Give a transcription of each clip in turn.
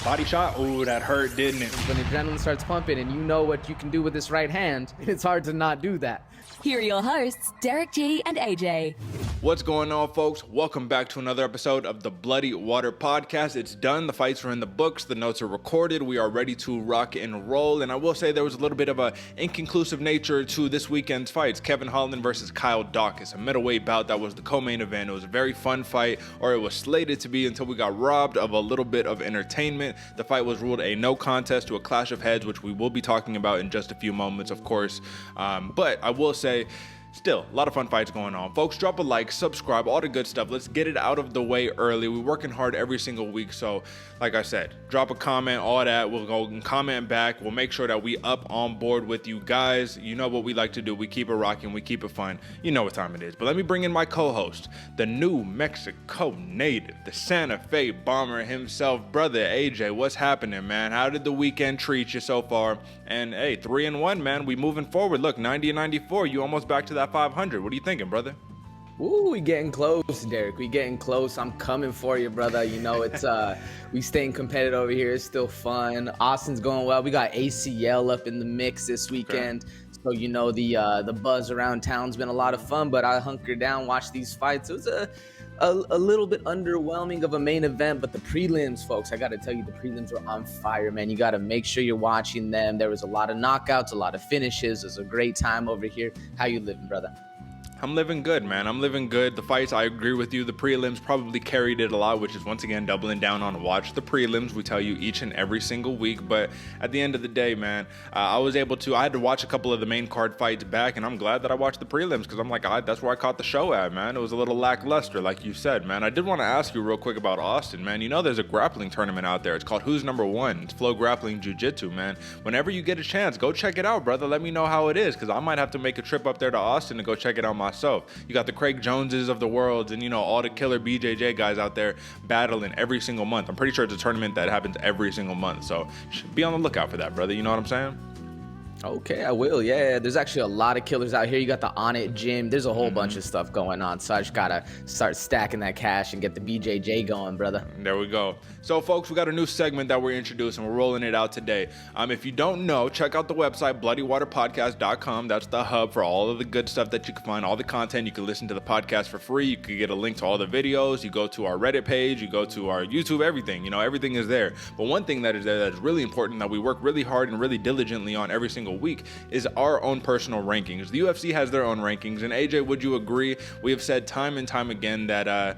Body shot. Ooh, that hurt, didn't it? When adrenaline starts pumping and you know what you can do with this right hand, it's hard to not do that. Here are your hosts, Derick G and AJ. What's going on, folks? Welcome back to another episode of the Bloody Water Podcast. It's done. The fights are in the books. The notes are recorded. We are ready to rock and roll. And I will say there was a little bit of an inconclusive nature to this weekend's fights. Kevin Holland versus Kyle Daukaus, a middleweight bout that was the co-main event. It was a very fun fight, or it was slated to be, until we got robbed of a little bit of entertainment. The fight was ruled a no contest to a clash of heads, which we will be talking about in just a few moments, of course. But I will say, still, a lot of fun fights going on. Folks, drop a like, subscribe, all the good stuff. Let's get it out of the way early. We're working hard every single week. So, like I said, drop a comment, all that. We'll go and comment back. We'll make sure that we up on board with you guys. You know what we like to do. We keep it rocking. We keep it fun. You know what time it is. But let me bring in my co-host, the New Mexico native, the Santa Fe bomber himself, brother AJ. What's happening, man? How did the weekend treat you so far? And hey, 3-1, man. We moving forward. Look, 90 and 94. You almost back to that 500. What are you thinking, brother? Ooh, we getting close, Derick. We getting close. I'm coming for you, brother. You know, it's we staying competitive over here. It's still fun. Austin's going well. We got ACL up in the mix this weekend. Okay. So, you know, the buzz around town's been a lot of fun, but I hunkered down, watched these fights. It was a little bit underwhelming of a main event, but the prelims, folks, I got to tell you, the prelims were on fire, man. You got to make sure you're watching them. There was a lot of knockouts, a lot of finishes. It was a great time over here. How you living, brother? I'm living good, man. I'm living good. The fights, I agree with you. The prelims probably carried it a lot, which is once again doubling down on watch the prelims. We tell you each and every single week. But at the end of the day, man, I had to watch a couple of the main card fights back, and I'm glad that I watched the prelims because I'm like, that's where I caught the show at, man. It was a little lackluster, like you said, man. I did want to ask you real quick about Austin, man. You know there's a grappling tournament out there. It's called Who's Number One. It's Flow Grappling Jiu-Jitsu, man. Whenever you get a chance, go check it out, brother. Let me know how it is because I might have to make a trip up there to Austin to go check it out myself. You got the Craig Joneses of the world and, you know, all the killer BJJ guys out there battling every single month. I'm pretty sure it's a tournament that happens every single month. So be on the lookout for that, brother. You know what I'm saying? Okay, I will. Yeah, there's actually a lot of killers out here. You got the On It gym. There's a whole bunch of stuff going on. So I just got to start stacking that cash and get the BJJ going, brother. There we go. So, folks, we got a new segment that we're introducing. We're rolling it out today. If you don't know, check out the website, bloodywaterpodcast.com. That's the hub for all of the good stuff that you can find, all the content. You can listen to the podcast for free. You can get a link to all the videos. You go to our Reddit page. You go to our YouTube, everything. You know, everything is there. But one thing that is there that is really important that we work really hard and really diligently on every single week is our own personal rankings. The UFC has their own rankings, and AJ, would you agree? We have said time and time again that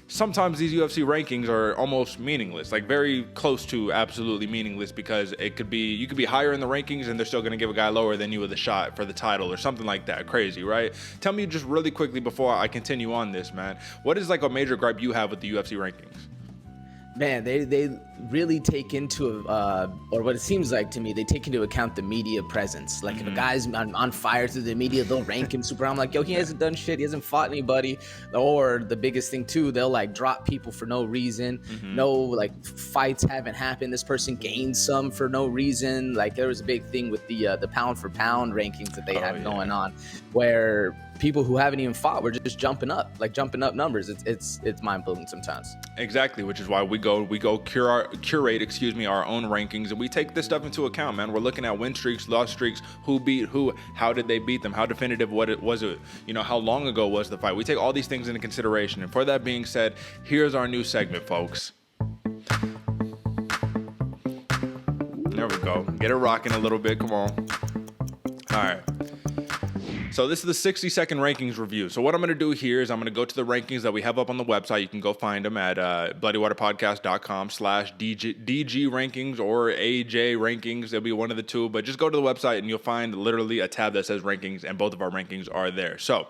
sometimes these UFC rankings are almost meaningless, like very close to absolutely meaningless, because you could be higher in the rankings and they're still going to give a guy lower than you with a shot for the title or something like that. Crazy, right? Tell me just really quickly before I continue on this, man, what is like a major gripe you have with the UFC rankings? Man, they really take into, or what it seems like to me, they take into account the media presence. Like if a guy's on fire through the media, they'll rank him super. I'm like, yo, he hasn't done shit. He hasn't fought anybody. Or the biggest thing too, they'll like drop people for no reason. No like fights haven't happened. This person gained some for no reason. Like there was a big thing with the pound for pound rankings that they had going on, where people who haven't even fought were just jumping up numbers. It's mind blowing sometimes. Exactly, which is why we go curate our own rankings, and we take this stuff into account, man. We're looking at win streaks, loss streaks, who beat who, how did they beat them, how definitive was it, you know, how long ago was the fight. We take all these things into consideration, and for that being said, here's our new segment, folks. There we go. Get it rocking a little bit. Come on. All right. So this is the 60-second rankings review. So what I'm going to do here is I'm going to go to the rankings that we have up on the website. You can go find them at bloodywaterpodcast.com/DG rankings or AJ rankings. It'll be one of the two. But just go to the website and you'll find literally a tab that says rankings, and both of our rankings are there. So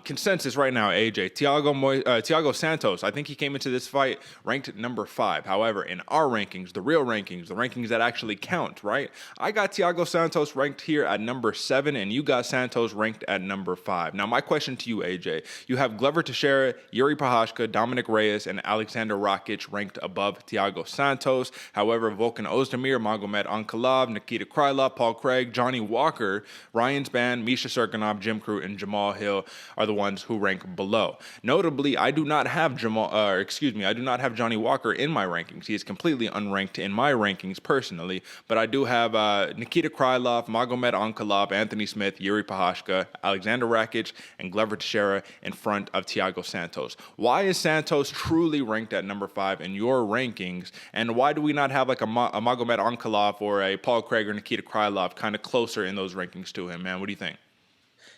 consensus right now, AJ. Thiago Santos, I think he came into this fight ranked number 5. However, in our rankings, the real rankings, the rankings that actually count, right? I got Thiago Santos ranked here at number 7, and you got Santos ranked ranked at number 5. Now, my question to you, AJ, you have Glover Teixeira, Yuri Prochazka, Dominic Reyes, and Alexander Rakic ranked above Thiago Santos. However, Volkan Ozdemir, Magomed Ankalaev, Nikita Krylov, Paul Craig, Johnny Walker, Ryan Spann, Misha Serkinov, Jim Crute, and Jamal Hill are the ones who rank below. Notably, I do not have Johnny Walker in my rankings. He is completely unranked in my rankings personally, but I do have Nikita Krylov, Magomed Ankalaev, Anthony Smith, Yuri Prochazka, Alexander Rakic, and Glover Teixeira in front of Thiago Santos. Why is Santos truly ranked at number 5 in your rankings, and why do we not have like a Magomed Ankalaev or a Paul Craig or Nikita Krylov kind of closer in those rankings to him, man? What do you think?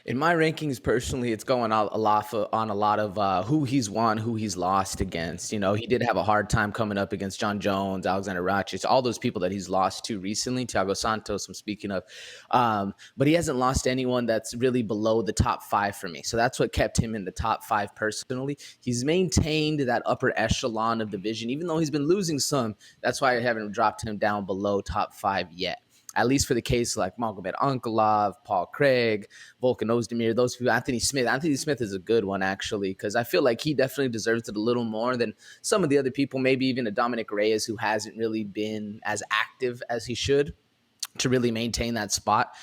In my rankings, personally, it's going on a lot of who he's won, who he's lost against. You know, he did have a hard time coming up against John Jones, Alexander Rakic, all those people that he's lost to recently. Thiago Santos, I'm speaking of. But he hasn't lost anyone that's really below the top 5 for me. So that's what kept him in the top 5 personally. He's maintained that upper echelon of division, even though he's been losing some. That's why I haven't dropped him down below top 5 yet. At least for the case like Magomed Ankalaev, Paul Craig, Volkan Ozdemir, those people, Anthony Smith. Anthony Smith is a good one, actually, because I feel like he definitely deserves it a little more than some of the other people, maybe even a Dominic Reyes, who hasn't really been as active as he should to really maintain that spot,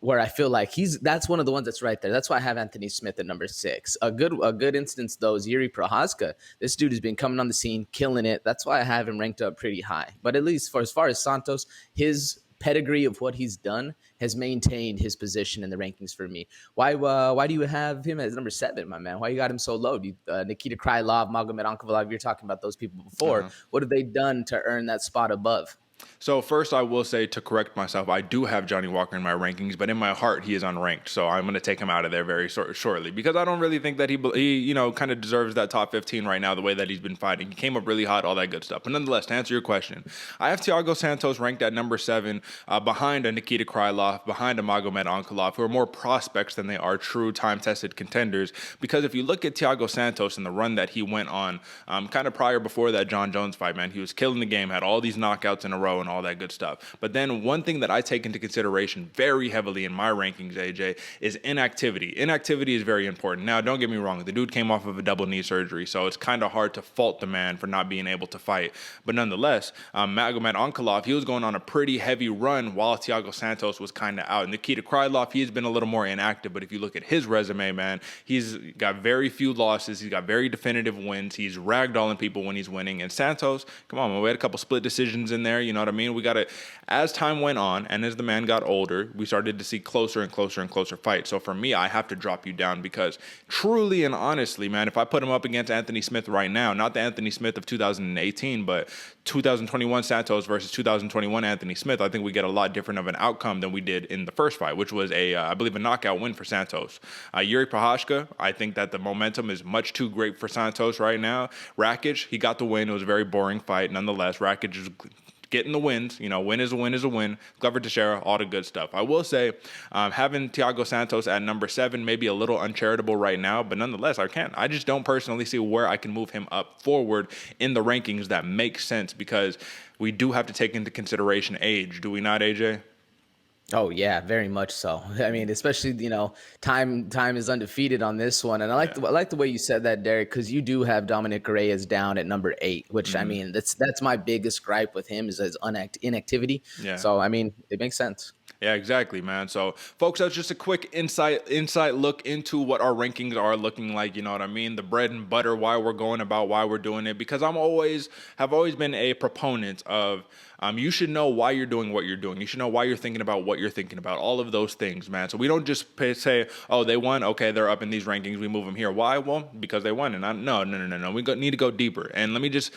where I feel like that's one of the ones that's right there. That's why I have Anthony Smith at number 6. A good instance, though, is Yuri Prochazka. This dude has been coming on the scene, killing it. That's why I have him ranked up pretty high. But at least as far as Santos, his pedigree of what he's done has maintained his position in the rankings for me. Why do you have him as number 7, my man? Why you got him so low? Nikita Krylov, Magomed Ankalaev, you're talking about those people before. What have they done to earn that spot above? So first, I will say, to correct myself, I do have Johnny Walker in my rankings, but in my heart, he is unranked. So I'm going to take him out of there very shortly because I don't really think that he kind of deserves that top 15 right now the way that he's been fighting. He came up really hot, all that good stuff. But nonetheless, to answer your question, I have Thiago Santos ranked at number 7 behind a Nikita Krylov, behind a Magomed Ankalaev, who are more prospects than they are true time-tested contenders. Because if you look at Thiago Santos and the run that he went on kind of prior before that John Jones fight, man, he was killing the game, had all these knockouts in a row and all that good stuff. But then one thing that I take into consideration very heavily in my rankings, AJ, is inactivity. Inactivity is very important. Now, don't get me wrong. The dude came off of a double knee surgery, so it's kind of hard to fault the man for not being able to fight. But nonetheless, Magomed Ankalaev, he was going on a pretty heavy run while Thiago Santos was kind of out. Nikita Krylov, he's been a little more inactive, but if you look at his resume, man, he's got very few losses. He's got very definitive wins. He's ragdolling people when he's winning. And Santos, come on, man, we had a couple split decisions in there, you know what I mean? We got it. As time went on and as the man got older, we started to see closer and closer and closer fights. So for me, I have to drop you down because truly and honestly, man, if I put him up against Anthony Smith right now, not the Anthony Smith of 2018, but 2021 Santos versus 2021 Anthony Smith, I think we get a lot different of an outcome than we did in the first fight, which was I believe, a knockout win for Santos. Yuri Prochazka, I think that the momentum is much too great for Santos right now. Rakic, he got the win. It was a very boring fight. Nonetheless, Rakic is getting the wins. You know, win is a win is a win. Glover Teixeira, all the good stuff. I will say, having Thiago Santos at number 7 may be a little uncharitable right now, but nonetheless, I just don't personally see where I can move him up forward in the rankings that makes sense because we do have to take into consideration age. Do we not, AJ? Oh yeah, very much so. I mean, especially time is undefeated on this one, and I like the way you said that, Derick, because you do have Dominic Reyes down at number 8, which I mean that's my biggest gripe with him is his inactivity. Yeah. So I mean, it makes sense. Yeah, exactly, man. So, folks, that's just a quick insight look into what our rankings are looking like. You know what I mean? The bread and butter, why we're going about, why we're doing it. Because have always been a proponent of you should know why you're doing what you're doing. You should know why you're thinking about what you're thinking about. All of those things, man. So we don't just say, oh, they won. Okay, they're up in these rankings. We move them here. Why? Well, because they won. And no. We need to go deeper. And let me just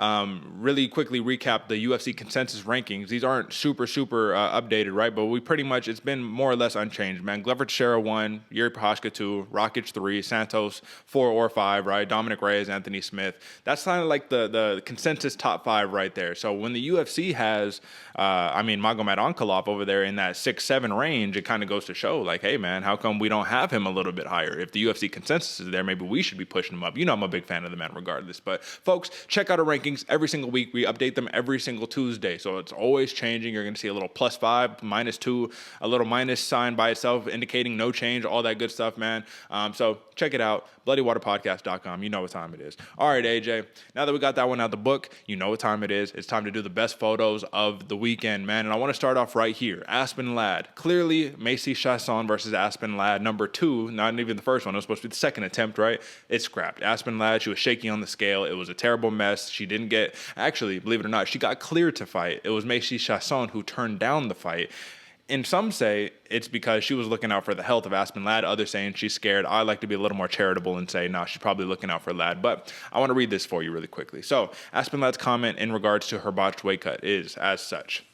really quickly recap the UFC consensus rankings. These aren't super updated, right? But we pretty much, it's been more or less unchanged, man. Glover Teixeira 1, Yuri Prochazka 2, Rakic 3, Santos 4 or 5, right? Dominic Reyes, Anthony Smith. That's kind of like the consensus top 5 right there. So when the UFC has, Magomed Ankalaev over there in that 6-7 range, it kind of goes to show, like, hey, man, how come we don't have him a little bit higher? If the UFC consensus is there, maybe we should be pushing him up. You know I'm a big fan of the man regardless. But, folks, check out our rankings rankings every single week. We update them every single Tuesday. So it's always changing. You're going to see a little +5, -2, a little minus sign by itself indicating no change, all that good stuff, man. So check it out, bloodywaterpodcast.com. You know what time it is. All right, AJ, now that we got that one out the book, you know what time it is. It's time to do the best photos of the weekend, man. And I want to start off right here. Aspen Ladd. Clearly, Macy Chiasson versus Aspen Ladd. Number 2, not even the first one. It was supposed to be the second attempt, right? It's scrapped. Aspen Ladd, she was shaky on the scale. It was a terrible mess. She didn't get, actually, believe it or not, she got cleared to fight. It was Macy Chiasson who turned down the fight. And some say it's because she was looking out for the health of Aspen Ladd. Others saying she's scared. I like to be a little more charitable and say, no, she's probably looking out for Ladd. But I want to read this for you really quickly. So Aspen Ladd's comment in regards to her botched weight cut is as such.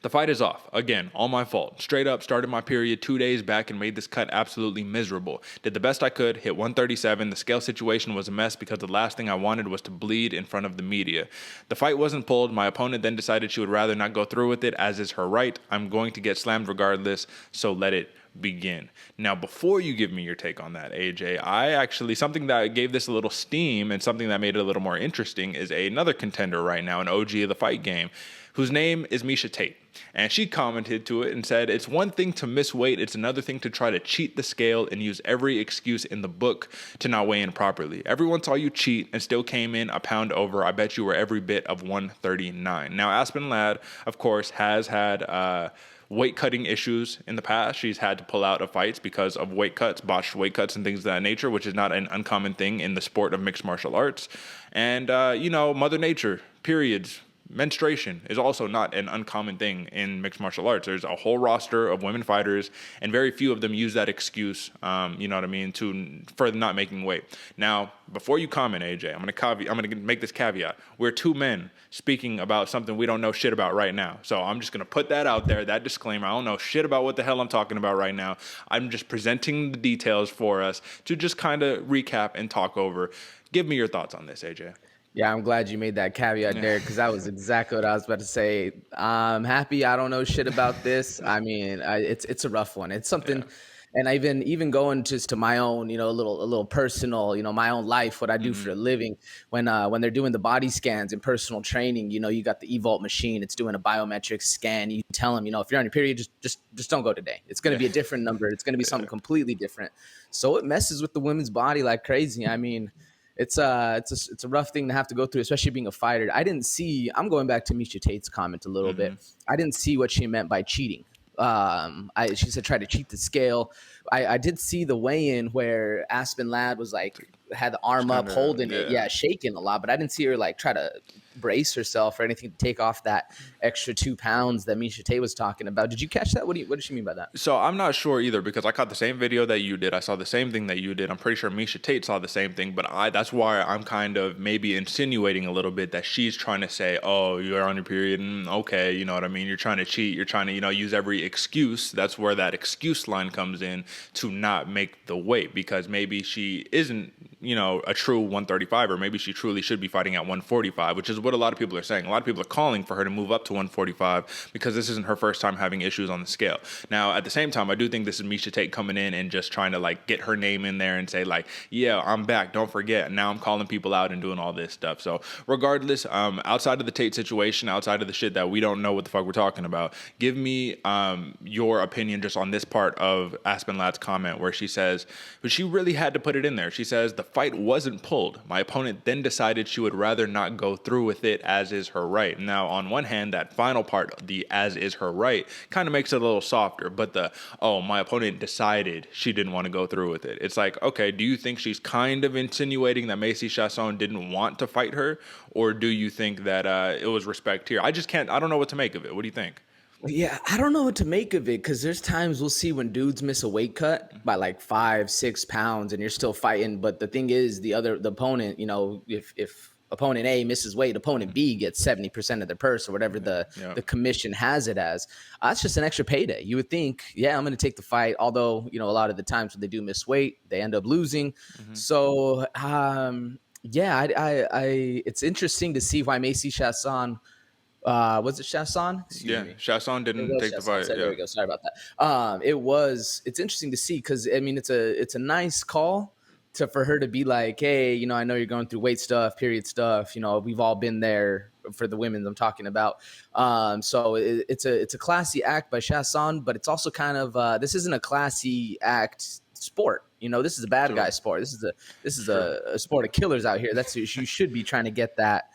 The fight is off. Again, all my fault. Straight up, started my period 2 days back and made this cut absolutely miserable. Did the best I could, hit 137. The scale situation was a mess because the last thing I wanted was to bleed in front of the media. The fight wasn't pulled. My opponent then decided she would rather not go through with it, as is her right. I'm going to get slammed regardless, so let it begin. Now, before you give me your take on that, AJ, I actually, something that gave this a little steam and something that made it a little more interesting is another contender right now, an OG of the fight game, whose name is Miesha Tate. And she commented to it and said, it's one thing to miss weight, it's another thing to try to cheat the scale and use every excuse in the book to not weigh in properly. Everyone saw you cheat and still came in a pound over. I bet you were every bit of 139. Now, Aspen Ladd, of course, has had weight cutting issues in the past. She's had to pull out of fights because of weight cuts, botched weight cuts and things of that nature, which is not an uncommon thing in the sport of mixed martial arts. And, Mother Nature, periods, menstruation is also not an uncommon thing in mixed martial arts. There's a whole roster of women fighters, and very few of them use that excuse, for not making weight. Now, before you comment, AJ, I'm going to make this caveat. We're two men speaking about something we don't know shit about right now. So I'm just going to put that out there, that disclaimer. I don't know shit about what the hell I'm talking about right now. I'm just presenting the details for us to just kind of recap and talk over. Give me your thoughts on this, AJ. Yeah, I'm glad you made that caveat, Derick, because that was exactly what I was about to say. I'm happy I don't know shit about this. I mean, it's a rough one. It's something, and I even going just to my own, a little personal, my own life, what I do for a living. When they're doing the body scans and personal training, you got the eVault machine. It's doing a biometric scan. You tell them, if you're on your period, just don't go today. It's going to be a different number. It's going to be something completely different. So it messes with the women's body like crazy. I mean, it's a rough thing to have to go through, especially being a fighter. I'm going back to Miesha Tate's comment a little bit. I didn't see what she meant by cheating. She said try to cheat the scale. I did see the weigh-in where Aspen Ladd was had the arm up holding it, shaking a lot, but I didn't see her try to brace herself or anything to take off that extra 2 pounds that Miesha Tate was talking about. Did you catch that? What did she mean by that? So I'm not sure either, because I caught the same video that you did. I saw the same thing that you did. I'm pretty sure Miesha Tate saw the same thing, but that's why I'm kind of maybe insinuating a little bit that she's trying to say, oh, you're on your period. Okay. You know what I mean? You're trying to cheat. You're trying to, use every excuse. That's where that excuse line comes in to not make the weight, because maybe she isn't, a true 135, or maybe she truly should be fighting at 145, which is what a lot of people are saying. A lot of people are calling for her to move up to 145 because this isn't her first time having issues on the scale. Now, at the same time, I do think this is Miesha Tate coming in and just trying to get her name in there and say yeah, I'm back. Don't forget. Now I'm calling people out and doing all this stuff. So regardless, outside of the Tate situation, outside of the shit that we don't know what the fuck we're talking about, give me your opinion just on this part of Aspen Ladd's comment where she says, but she really had to put it in there. She says, the fight wasn't pulled. My opponent then decided she would rather not go through with it, as is her right. Now, on one hand, that final part, the as is her right, kind of makes it a little softer, but my opponent decided she didn't want to go through with it. It's okay, do you think she's kind of insinuating that Macy Chiasson didn't want to fight her, or do you think that it was respect here? I don't know what to make of it. What do you think? Yeah, I don't know what to make of it, because there's times we'll see when dudes miss a weight cut by 5-6 pounds and you're still fighting. But the thing is, the opponent, if opponent A misses weight, opponent B gets 70% of their purse or whatever the commission has it as. That's just an extra payday. You would think, I'm going to take the fight. Although, a lot of the times when they do miss weight, they end up losing. So, it's interesting to see why Macy Chiasson, was it Chiasson? Chiasson didn't take the fight. There we go. Sorry about that. It's interesting to see, because I mean, it's a nice call, for her to be like, hey, you know, I know you're going through weight stuff, period stuff. You know, we've all been there for the women I'm talking about. So it's a classy act by Chasson, but it's also kind of this isn't a classy act sport. You know, this is a bad guy sport. This is a sport of killers out here. You should be trying to get that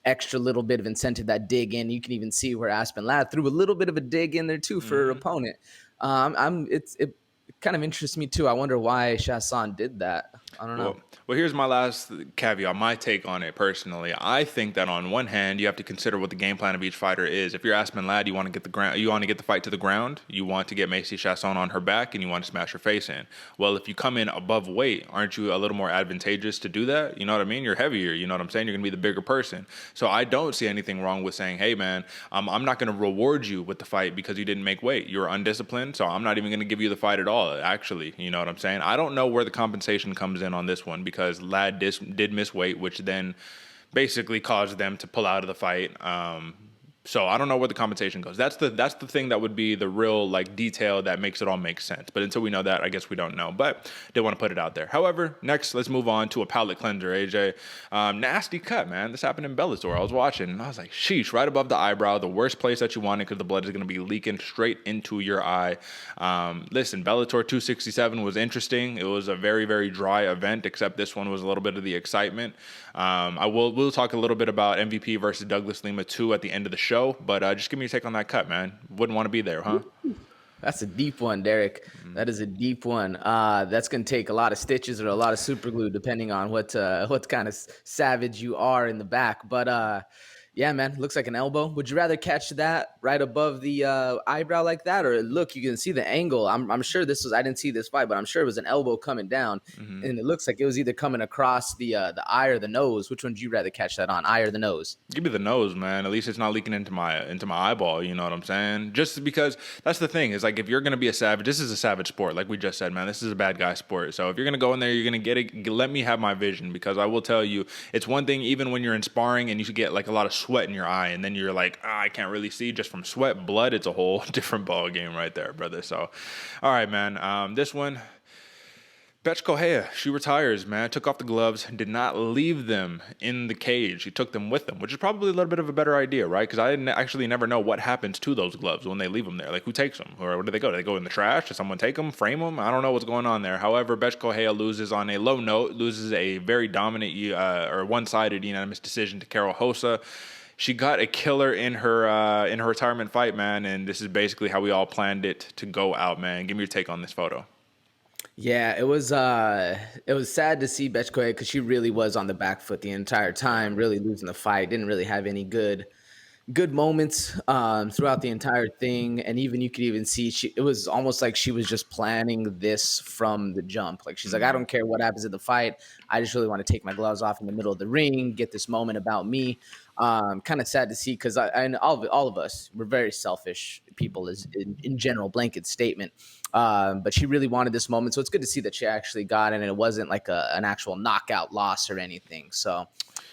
extra little bit of incentive, that dig in. You can even see where Aspen Ladd threw a little bit of a dig in there too for her opponent. It kind of interests me too. I wonder why Chasson did that. I don't know. Well, here's my last caveat, my take on it personally. I think that on one hand, you have to consider what the game plan of each fighter is. If you're Aspen Ladd, you want to get the fight to the ground. You want to get Macy Chasson on her back, and you want to smash her face in. Well, if you come in above weight, aren't you a little more advantageous to do that? You know what I mean? You're heavier. You know what I'm saying? You're going to be the bigger person. So I don't see anything wrong with saying, hey, man, I'm not going to reward you with the fight because you didn't make weight. You're undisciplined, so I'm not even going to give you the fight at all, actually. You know what I'm saying? I don't know where the compensation comes in on this one because Ladd did miss weight, which then basically caused them to pull out of the fight. So I don't know where the compensation goes. That's the thing that would be the real like detail that makes it all make sense. But until we know that, I guess we don't know. But did want to put it out there. However, next let's move on to a palate cleanser. AJ, nasty cut, man. This happened in Bellator. I was watching and I was like, sheesh, right above the eyebrow, the worst place that you want it because the blood is going to be leaking straight into your eye. Listen, Bellator 267 was interesting. It was a very, very dry event, except this one was a little bit of the excitement. We'll talk a little bit about MVP versus Douglas Lima 2 at the end of the show, but just give me your take on that cut, man. Wouldn't want to be there, huh? That's a deep one, Derick. That is a deep one. That's going to take a lot of stitches or a lot of super glue, depending on what kind of savage you are in the back. But yeah, man, looks like an elbow. Would you rather catch that right above the eyebrow like that, or look, you can see the angle? I'm sure this was. I didn't see this fight, but I'm sure it was an elbow coming down, and it looks like it was either coming across the eye or the nose. Which one would you rather catch that on, eye or the nose? Give me the nose, man. At least it's not leaking into my eyeball. You know what I'm saying? Just because that's the thing is like if you're gonna be a savage, this is a savage sport, like we just said, man. This is a bad guy sport. So if you're gonna go in there, you're gonna get it. Let me have my vision, because I will tell you, it's one thing even when you're in sparring and you should get like a lot of sweat in your eye, and then you're like, I can't really see just from sweat. Blood, it's a whole different ball game right there, brother. So, all right, man. This one. Betch Correia, she retires, man. Took off the gloves, did not leave them in the cage. She took them with them, which is probably a little bit of a better idea, right? Because I actually never know what happens to those gloves when they leave them there. Like, who takes them? Or where do they go? Do they go in the trash? Does someone take them, frame them? I don't know what's going on there. However, Betch Correia loses on a low note, loses a very dominant or one-sided unanimous decision to Carol Hossa. She got a killer in her retirement fight, man, and this is basically how we all planned it to go out, man. Give me your take on this photo. Yeah, it was sad to see Betch Correia because she really was on the back foot the entire time, really losing the fight. Didn't really have any good moments throughout the entire thing, and even you could even see it was almost like she was just planning this from the jump. Like she's like, I don't care what happens in the fight. I just really want to take my gloves off in the middle of the ring, get this moment about me. Kind of sad to see because and all of us, we're very selfish people, is in general blanket statement. But she really wanted this moment, so it's good to see that she actually got it, and it wasn't like an actual knockout loss or anything. So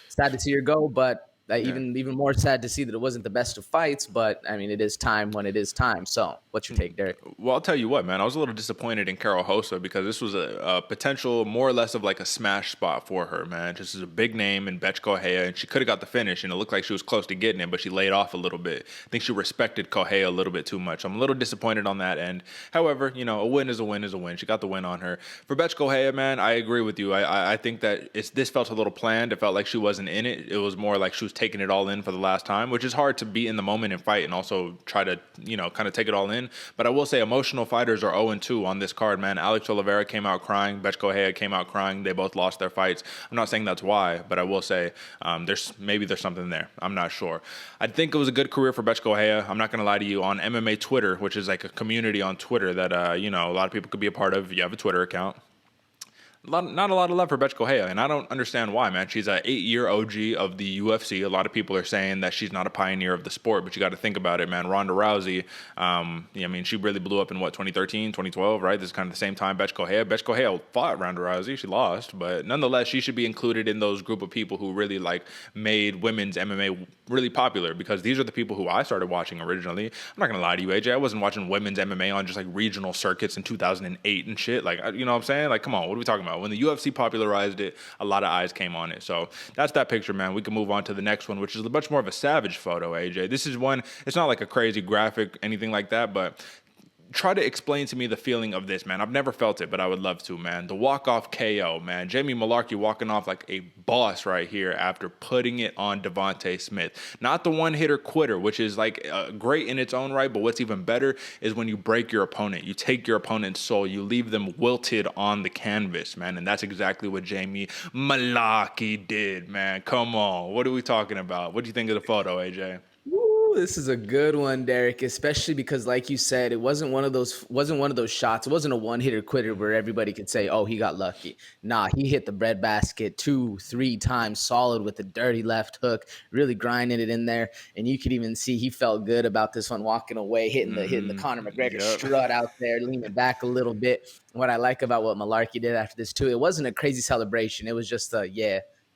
sad to see her go, but even more sad to see that it wasn't the best of fights. But I mean, it is time when it is time. So what's your take, Derick? Well, I'll tell you what, man. I was a little disappointed in Carol Hossa because this was a potential more or less of like a smash spot for her, man. Just as a big name in Betch Correia, and she could have got the finish, and it looked like she was close to getting it, but she laid off a little bit. I think she respected Correia a little bit too much. I'm a little disappointed on that end. However, you know, a win is a win is a win. She got the win on her. For Betch Correia, man, I agree with you. I think that this felt a little planned. It felt like she wasn't in it. It was more like she was taking it all in for the last time, which is hard to be in the moment and fight and also try to, you know, kind of take it all in. But I will say emotional fighters are 0-2 on this card, man. Alex Oliveira came out crying. Betch Correia came out crying. They both lost their fights. I'm not saying that's why, but I will say there's something there. I'm not sure. I think it was a good career for Betch Correia. I'm not going to lie to you. On MMA Twitter, which is like a community on Twitter that, you know, a lot of people could be a part of if you have a Twitter account. Not a lot of love for Betch Correia, and I don't understand why, man. She's an 8-year OG of the UFC. A lot of people are saying that she's not a pioneer of the sport, but you got to think about it, man. Ronda Rousey, I mean, she really blew up in, 2013, 2012, right? This is kind of the same time Betch Correia. Betch Correia fought Ronda Rousey. She lost, but nonetheless, she should be included in those group of people who really, like, made women's MMA really popular, because these are the people who I started watching originally. I'm not going to lie to you, AJ. I wasn't watching women's MMA on just, like, regional circuits in 2008 and shit. Like, you know what I'm saying? Like, come on, what are we talking about about. When the UFC popularized it, a lot of eyes came on it. So that's that picture, man. We can move on to the next one, which is much more of a savage photo, AJ. This is one, it's not like a crazy graphic, anything like that, but try to explain to me the feeling of this, man. I've never felt it, but I would love to, man. The walk-off KO, man. Jamie Mullarkey walking off like a boss right here after putting it on Devonte Smith. Not the one-hitter quitter, which is like great in its own right, but what's even better is when you break your opponent. You take your opponent's soul. You leave them wilted on the canvas, man, and that's exactly what Jamie Mullarkey did, man. Come on. What are we talking about? What do you think of the photo, AJ? Ooh, this is a good one, Derick, especially because, like you said, it wasn't one of those shots. It wasn't a one-hitter quitter where everybody could say, oh, he got lucky. Nah, he hit the breadbasket 2-3 times solid with a dirty left hook, really grinding it in there. And you could even see he felt good about this one, walking away, hitting the Conor McGregor strut out there, leaning back a little bit. What I like about what Mullarkey did after this, too, it wasn't a crazy celebration. It was just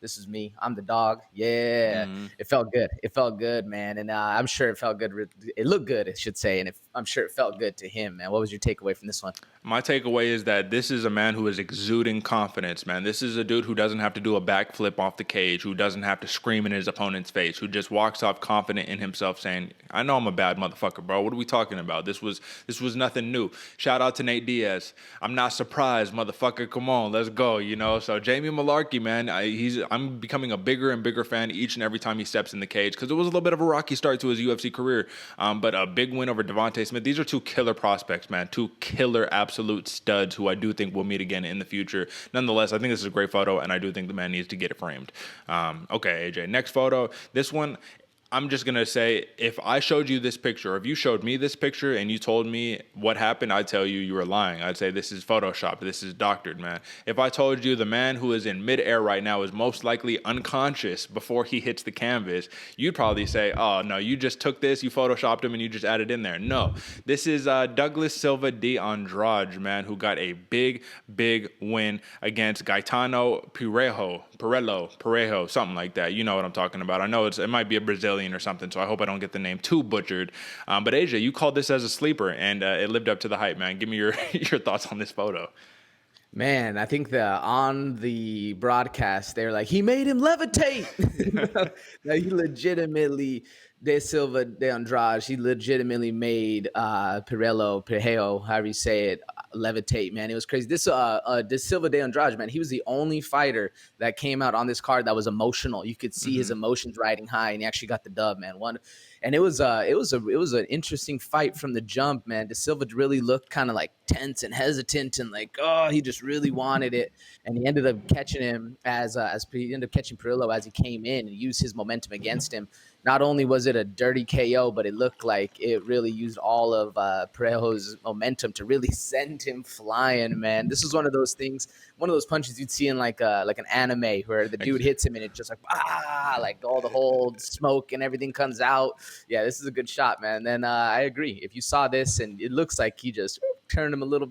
this is me. I'm the dog. Yeah. It felt good. It felt good, man. And I'm sure it felt good. It looked good, I should say. And I'm sure it felt good to him, man. What was your takeaway from this one? My takeaway is that this is a man who is exuding confidence, man. This is a dude who doesn't have to do a backflip off the cage, who doesn't have to scream in his opponent's face, who just walks off confident in himself saying, I know I'm a bad motherfucker, bro. What are we talking about? This was nothing new. Shout out to Nate Diaz. I'm not surprised, motherfucker. Come on, let's go, you know? So Jamie Mullarkey, man, I'm becoming a bigger and bigger fan each and every time he steps in the cage because it was a little bit of a rocky start to his UFC career, but a big win over Devonte Smith. These are two killer prospects, man. Two killer absolute studs who I do think will meet again in the future. Nonetheless, I think this is a great photo, and I do think the man needs to get it framed. Okay, AJ, next photo. This one, I'm just going to say, if I showed you this picture, or if you showed me this picture and you told me what happened, I'd tell you you were lying. I'd say this is Photoshopped. This is doctored, man. If I told you the man who is in midair right now is most likely unconscious before he hits the canvas, you'd probably say, oh, no, you just took this, you Photoshopped him, and you just added in there. No, this is Douglas Silva de Andrade, man, who got a big, big win against Gaetano Parejo, something like that. You know what I'm talking about. I know it might be a Brazilian or something, so I hope I don't get the name too butchered. But AJ, you called this as a sleeper, and it lived up to the hype, man. Give me your thoughts on this photo. Man, I think on the broadcast, they're like, he made him levitate. No, he legitimately, De Silva de Andrade, he legitimately made Parejo, however you say it, levitate, man. It was crazy. This De Silva de Andrade, man, he was the only fighter that came out on this card that was emotional. You could see his emotions riding high, and he actually got the dub, man. And it was an interesting fight from the jump, man. De Silva really looked kind of like tense and hesitant, and like, oh, he just really wanted it. And he ended up catching him as he ended up catching Parillo as he came in and used his momentum against him. Not only was it a dirty KO, but it looked like it really used all of Parejo's momentum to really send him flying, man. This was one of those things, one of those punches you'd see in like an anime where the dude hits him and it's just like all the whole smoke and everything comes out. Yeah, this is a good shot, man. And I agree. If you saw this and it looks like he just turned him a little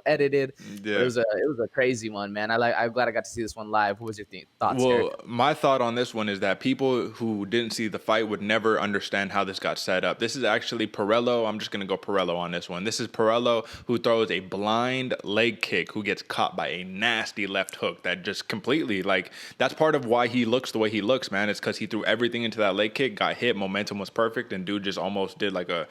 edited. Yeah. It was a crazy one, man. I'm glad I got to see this one live. What was your thoughts? Well, Eric? My thought on this one is that people who didn't see the fight would never understand how this got set up. This is actually Parejo. I'm just going to go Parejo on this one. This is Parejo who throws a blind leg kick who gets caught by a nasty left hook that just completely, like, that's part of why he looks the way he looks, man. It's because he threw everything into that leg kick, got hit, momentum was perfect, and dude just almost did like a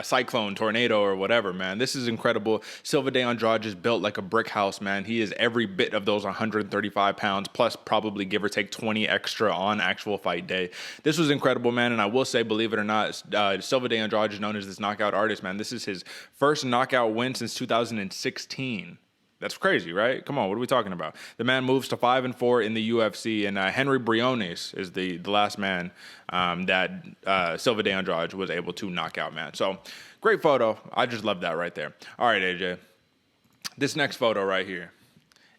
cyclone, tornado, or whatever, man. This is incredible. Silva de Andrade is built like a brick house, man. He is every bit of those 135 pounds, plus probably give or take 20 extra on actual fight day. This was incredible, man, and I will say, believe it or not, Silva de Andrade is known as this knockout artist, man. This is his first knockout win since 2016. That's crazy, right? Come on, what are we talking about? The man moves to 5-4 in the UFC, and Henry Briones is the last man that Silva de Andrade was able to knock out, man. So, great photo. I just love that right there. All right, AJ. This next photo right here.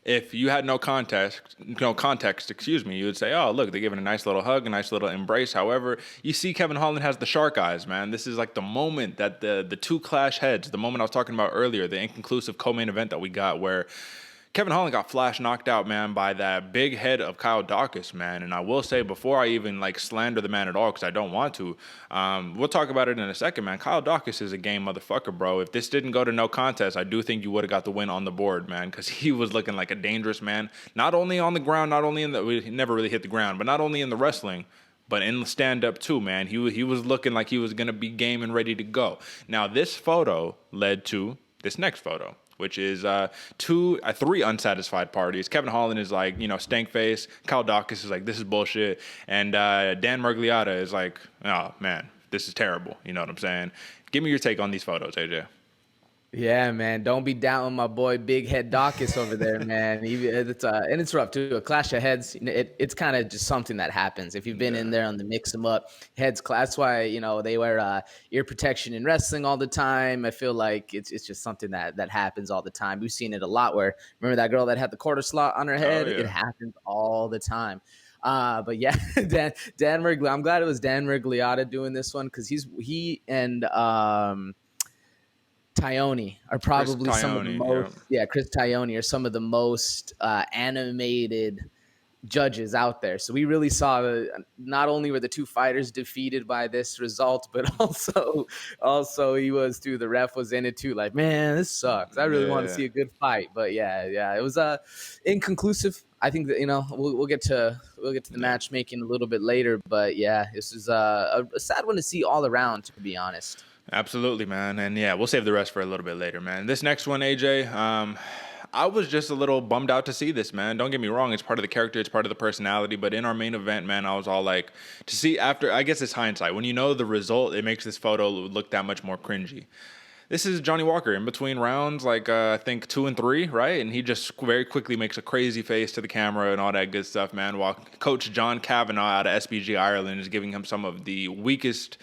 If you had no context, you would say, oh, look, they're giving a nice little hug, a nice little embrace. However, you see Kevin Holland has the shark eyes, man. This is like the moment that the two clash heads, the moment I was talking about earlier, the inconclusive co-main event that we got where Kevin Holland got flash knocked out, man, by that big head of Kyle Daukaus, man. And I will say, before I even like slander the man at all, because I don't want to, we'll talk about it in a second, man. Kyle Daukaus is a game motherfucker, bro. If this didn't go to no contest, I do think you would have got the win on the board, man, because he was looking like a dangerous man, not only on the ground, not only he never really hit the ground, but not only in the wrestling, but in the stand-up too, man. He was looking like he was going to be game and ready to go. Now, this photo led to this next photo, which is three unsatisfied parties. Kevin Holland is like, stank face. Kyle Daukaus is like, this is bullshit. And Dan Murgliata is like, oh, man, this is terrible. You know what I'm saying? Give me your take on these photos, AJ. Yeah, man. Don't be down my boy Big Head Dawkins over there, man. And it's rough too. A clash of heads, it's kind of just something that happens. If you've been in there on the mix them up, heads clash. That's why, they wear ear protection in wrestling all the time. I feel like it's just something that happens all the time. We've seen it a lot where, remember that girl that had the quarter slot on her head? Oh, yeah. It happens all the time. But yeah, Dan Murgliata. I'm glad it was Dan Murgliata doing this one, because he and Tyone are probably some of the most, Chris Tyone are some of the most animated judges out there. So we really saw not only were the two fighters defeated by this result, but also he was too. The ref was in it too. Like, man, this sucks. I really want to see a good fight. But yeah, it was inconclusive. I think that we'll get to the matchmaking a little bit later. But yeah, this is a sad one to see all around, to be honest. Absolutely, man. And yeah, we'll save the rest for a little bit later, man. This next one, AJ, I was just a little bummed out to see this, man. Don't get me wrong. It's part of the character. It's part of the personality. But in our main event, man, I was all like, to see after, I guess it's hindsight. When you know the result, it makes this photo look that much more cringy. This is Johnny Walker in between rounds, like I think 2 and 3, right? And he just very quickly makes a crazy face to the camera and all that good stuff, man, while Coach John Kavanagh out of SBG Ireland is giving him some of the weakest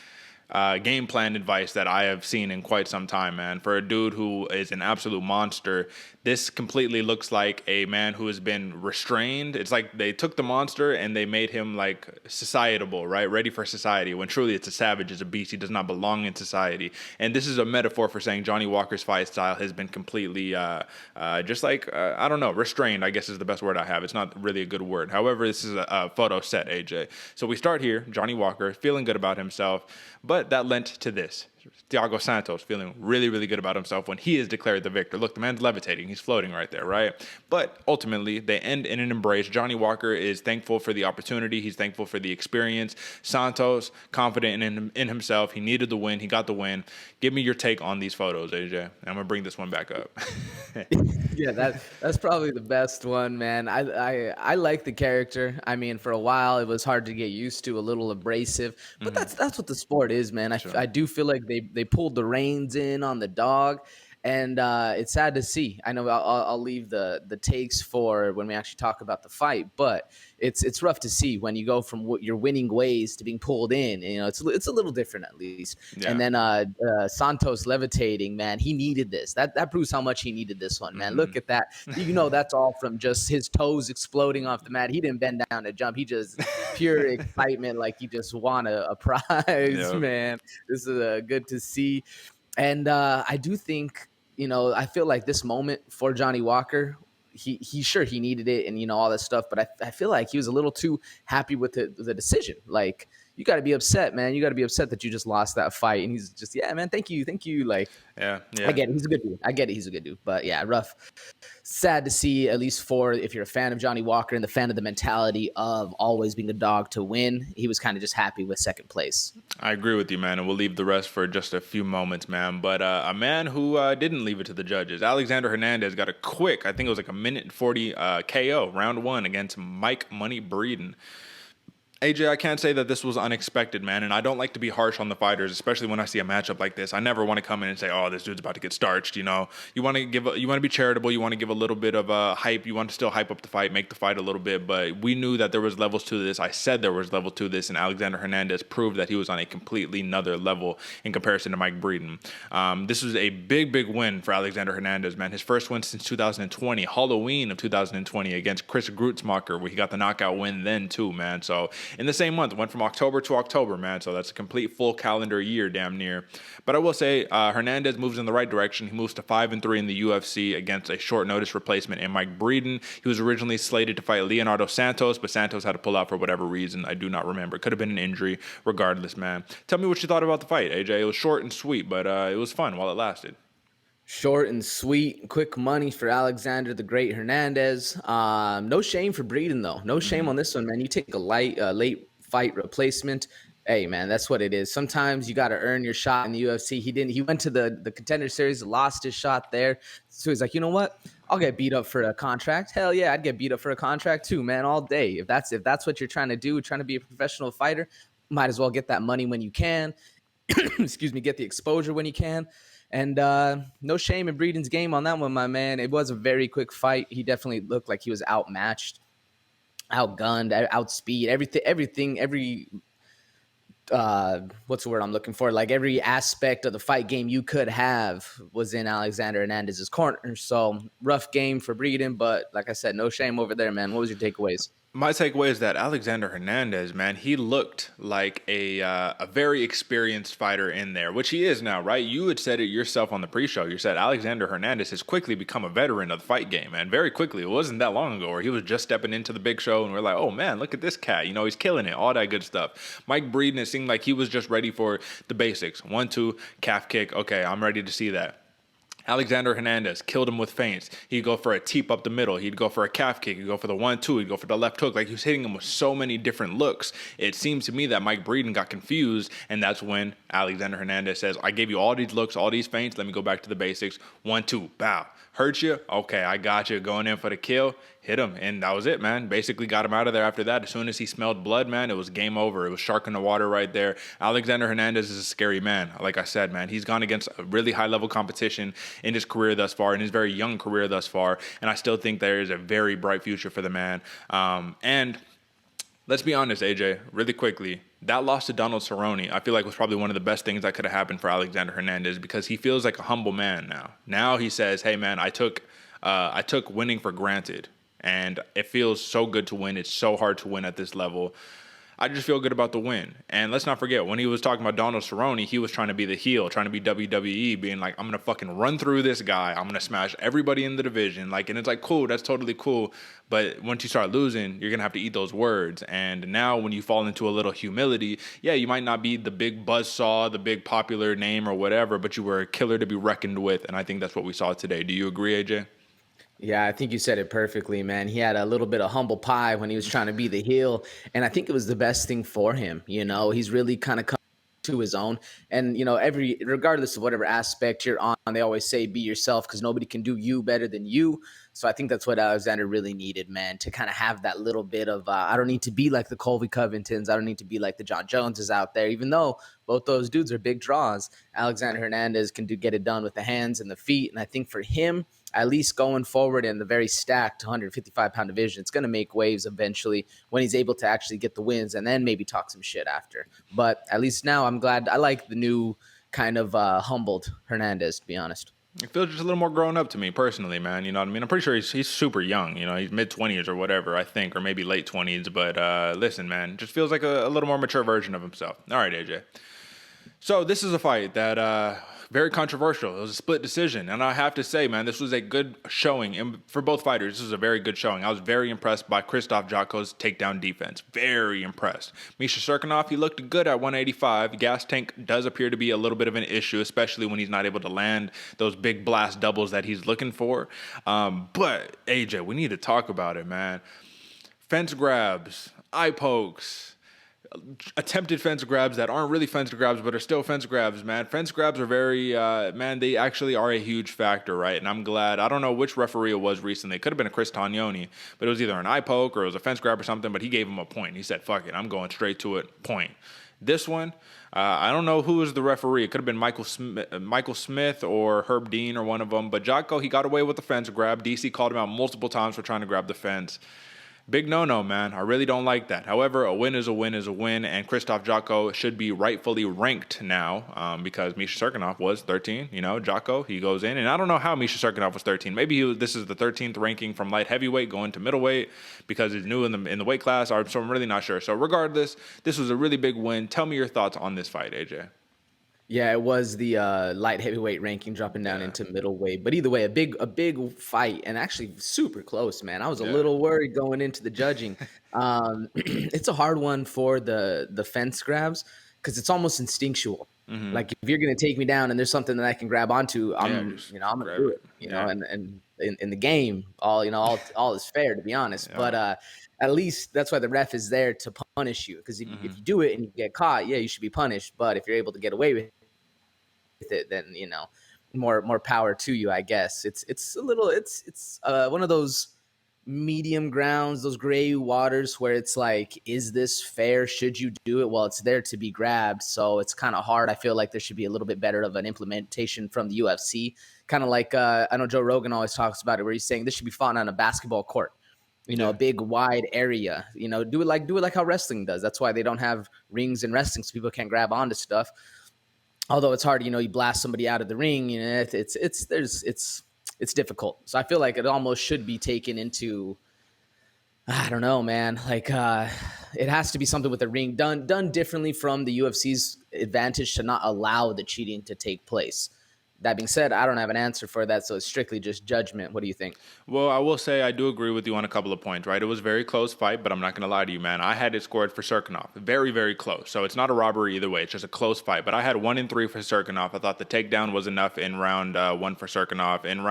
game plan advice that I have seen in quite some time, man. For a dude who is an absolute monster, this completely looks like a man who has been restrained. It's like they took the monster and they made him like societable, right? Ready for society, when truly it's a savage, it's a beast. He does not belong in society. And this is a metaphor for saying Johnny Walker's fight style has been completely just like, I don't know, restrained, I guess is the best word I have. It's not really a good word. However, this is a photo set, AJ. So we start here, Johnny Walker feeling good about himself, but that lent to this. Thiago Santos feeling really, really good about himself when he is declared the victor. Look, the man's levitating. He's floating right there, right? But ultimately, they end in an embrace. Johnny Walker is thankful for the opportunity. He's thankful for the experience. Santos, confident in himself. He needed the win. He got the win. Give me your take on these photos, AJ. I'm going to bring this one back up. Yeah, that's probably the best one, man. I like the character. I mean, for a while, it was hard to get used to, a little abrasive. But that's what the sport is, man. I do feel like they pulled the reins in on the dog, and it's sad to see. I know I'll leave the takes for when we actually talk about the fight, but it's rough to see when you go from your winning ways to being pulled in. It's a little different at least. Yeah. And then Santos levitating, man, he needed this. That proves how much he needed this one, man. Look at that. That's all from just his toes exploding off the mat. He didn't bend down to jump. He just pure excitement, like he just won a prize, man. This is good to see. And I do think, I feel like this moment for Johnny Walker, he sure he needed it and, all that stuff. But I feel like he was a little too happy with the decision. Like, you got to be upset, man. You got to be upset that you just lost that fight. And he's just, yeah, man, thank you. Like, yeah. I get it. He's a good dude. He's a good dude. But yeah, rough. Sad to see, at least if you're a fan of Johnny Walker and the fan of the mentality of always being a dog to win, he was kind of just happy with second place. I agree with you, man. And we'll leave the rest for just a few moments, man. But a man who didn't leave it to the judges, Alexander Hernandez, got a quick, I think it was like a minute 40 KO, round 1 against Mike Money Breeden. AJ, I can't say that this was unexpected, man, and I don't like to be harsh on the fighters, especially when I see a matchup like this. I never want to come in and say, "Oh, this dude's about to get starched." You want to be charitable. You want to give a little bit of hype. You want to still hype up the fight, make the fight a little bit. But we knew that there was levels to this. I said there was level to this, and Alexander Hernandez proved that he was on a completely another level in comparison to Mike Breeden. This was a big, big win for Alexander Hernandez, man. His first win since 2020, Halloween of 2020, against Chris Grutzmacher, where he got the knockout win then too, man. So in the same month. Went from October to October, man. So that's a complete full calendar year, damn near. But I will say, Hernandez moves in the right direction. He moves to 5-3 in the UFC against a short notice replacement in Mike Breeden. He was originally slated to fight Leonardo Santos, but Santos had to pull out for whatever reason. I do not remember. It could have been an injury. Regardless, man. Tell me what you thought about the fight, AJ. It was short and sweet, but it was fun while it lasted. Short and sweet, quick money for Alexander the Great Hernandez. No shame for Breeden, though. No shame on this one, man. You take a late fight replacement. Hey, man, that's what it is. Sometimes you got to earn your shot in the UFC. He didn't. He went to the contender series, lost his shot there. So he's like, you know what? I'll get beat up for a contract. Hell yeah, I'd get beat up for a contract too, man, all day. If that's what you're trying to do, trying to be a professional fighter, might as well get that money when you can. Excuse me, get the exposure when you can. And no shame in Breeden's game on that one, my man. It was a very quick fight. He definitely looked like he was outmatched, outgunned, outspeed, every what's the word I'm looking for? Like every aspect of the fight game you could have was in Alexander Hernandez's corner. So rough game for Breeden, but like I said, no shame over there, man. What was your takeaways? My takeaway is that Alexander Hernandez, man, he looked like a very experienced fighter in there, which he is now, right? You had said it yourself on the pre-show. You said Alexander Hernandez has quickly become a veteran of the fight game, man. Very quickly. It wasn't that long ago where he was just stepping into the big show and we're like, oh, man, look at this cat. You know, he's killing it. All that good stuff. Mike Breeden, it seemed like he was just ready for the basics. 1-2, calf kick. Okay, I'm ready to see that. Alexander Hernandez killed him with feints. He'd go for a teep up the middle. He'd go for a calf kick. He'd go for the 1-2. He'd go for the left hook. Like, he was hitting him with so many different looks. It seemed to me that Mike Breeden got confused, and that's when Alexander Hernandez says, I gave you all these looks, all these feints. Let me go back to the basics. 1-2, bow. Hurt you? Okay, I got you. Going in for the kill. Hit him, and that was it, man. Basically got him out of there after that. As soon as he smelled blood, man, it was game over. It was shark in the water right there. Alexander Hernandez is a scary man. Like I said, man, he's gone against a really high-level competition in his career thus far, in his very young career thus far, and I still think there is a very bright future for the man. And let's be honest, AJ, really quickly, that loss to Donald Cerrone, I feel like was probably one of the best things that could have happened for Alexander Hernandez because he feels like a humble man now. Now he says, hey, man, I took winning for granted. And it feels so good to win. It's so hard to win at this level. I just feel good about the win. And let's not forget, when he was talking about Donald Cerrone, he was trying to be the heel, trying to be WWE, being like, I'm going to fucking run through this guy. I'm going to smash everybody in the division. Like, and it's like, cool, that's totally cool. But once you start losing, you're going to have to eat those words. And now when you fall into a little humility, yeah, you might not be the big buzzsaw, the big popular name or whatever, but you were a killer to be reckoned with. And I think that's what we saw today. Do you agree, AJ? Yeah, I think you said it perfectly, man. He had a little bit of humble pie when he was trying to be the heel, and I think it was the best thing for him. You know, he's really kind of come to his own, and you know, regardless of whatever aspect you're on, they always say be yourself because nobody can do you better than you. So I think that's what Alexander really needed, man, to kind of have that little bit of I don't need to be like the Colby Covingtons, I don't need to be like the John Joneses out there, even though both those dudes are big draws. Alexander Hernandez can get it done with the hands and the feet, and I think for him, at least going forward in the very stacked 155-pound division, it's going to make waves eventually when he's able to actually get the wins and then maybe talk some shit after. But at least now I'm glad. I like the new kind of humbled Hernandez, to be honest. It feels just a little more grown up to me personally, man. You know what I mean? I'm pretty sure he's super young. You know, he's mid-20s or whatever, I think, or maybe late 20s. But listen, man, just feels like a little more mature version of himself. All right, AJ. So this is a fight that very controversial. It was a split decision. And I have to say, man, this was a good showing. And for both fighters, this was a very good showing. I was very impressed by Krzysztof Jotko's takedown defense. Very impressed. Misha Cirkunov, he looked good at 185. Gas tank does appear to be a little bit of an issue, especially when he's not able to land those big blast doubles that he's looking for. But, AJ, we need to talk about it, man. Fence grabs, eye pokes, attempted fence grabs that aren't really fence grabs but are still fence grabs, man. Fence grabs are very, they actually are a huge factor, right? And I'm glad. I don't know which referee it was recently. It could have been a Chris Tognoni, but it was either an eye poke or it was a fence grab or something, but he gave him a point. He said, fuck it, I'm going straight to it, point. This one, I don't know who was the referee. It could have been Michael Smith or Herb Dean or one of them, but Jotko, he got away with the fence grab. DC called him out multiple times for trying to grab the fence. Big no-no, man. I really don't like that. However, a win is a win is a win, and Krzysztof Jotko should be rightfully ranked now because Misha Serkinov was 13. Jotko, he goes in, and I don't know how Misha Serkinov was 13. Maybe this is the 13th ranking from light heavyweight going to middleweight because he's new in the weight class, so I'm really not sure. So regardless, this was a really big win. Tell me your thoughts on this fight, AJ. Yeah, it was the light heavyweight ranking dropping down into middleweight. But either way, a big fight, and actually super close, man. I was a little worried going into the judging. It's a hard one for the fence grabs because it's almost instinctual. Mm-hmm. Like if you're gonna take me down and there's something that I can grab onto, I'm gonna do it. And in the game, all is fair, to be honest. Yeah. But at least that's why the ref is there to punish you. Because if you do it and you get caught, yeah, you should be punished. But if you're able to get away with it, then more power to you, I guess. It's one of those medium grounds, those gray waters where it's like, is this fair? Should you do it? Well, it's there to be grabbed, so it's kind of hard. I feel like there should be a little bit better of an implementation from the UFC, kind of like I know Joe Rogan always talks about it, where he's saying this should be fought on a basketball court, a big wide area. Do it like how wrestling does. That's why they don't have rings in wrestling, so people can't grab onto stuff. Although it's hard, you blast somebody out of the ring, it's difficult. So I feel like it almost should be taken into, I don't know, man. Like it has to be something with the ring done differently from the UFC's advantage to not allow the cheating to take place. That being said, I don't have an answer for that, so it's strictly just judgment. What do you think? Well, I will say I do agree with you on a couple of points, right? It was a very close fight, but I'm not going to lie to you, man. I had it scored for Serkinov. Very, very close. So it's not a robbery either way. It's just a close fight. But I had 1-3 for Serkinov. I thought the takedown was enough in round 1 for Serkinov. In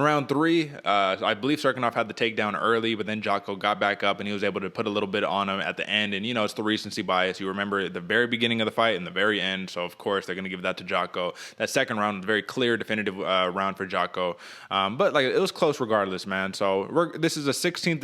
round 3, I believe Serkinov had the takedown early, but then Jotko got back up and he was able to put a little bit on him at the end. And, it's the recency bias. You remember the very beginning of the fight and the very end. So, of course, they're going to give that to Jotko. That second round was very clear, definitive round for Jotko. But it was close regardless, man. So this is a 16th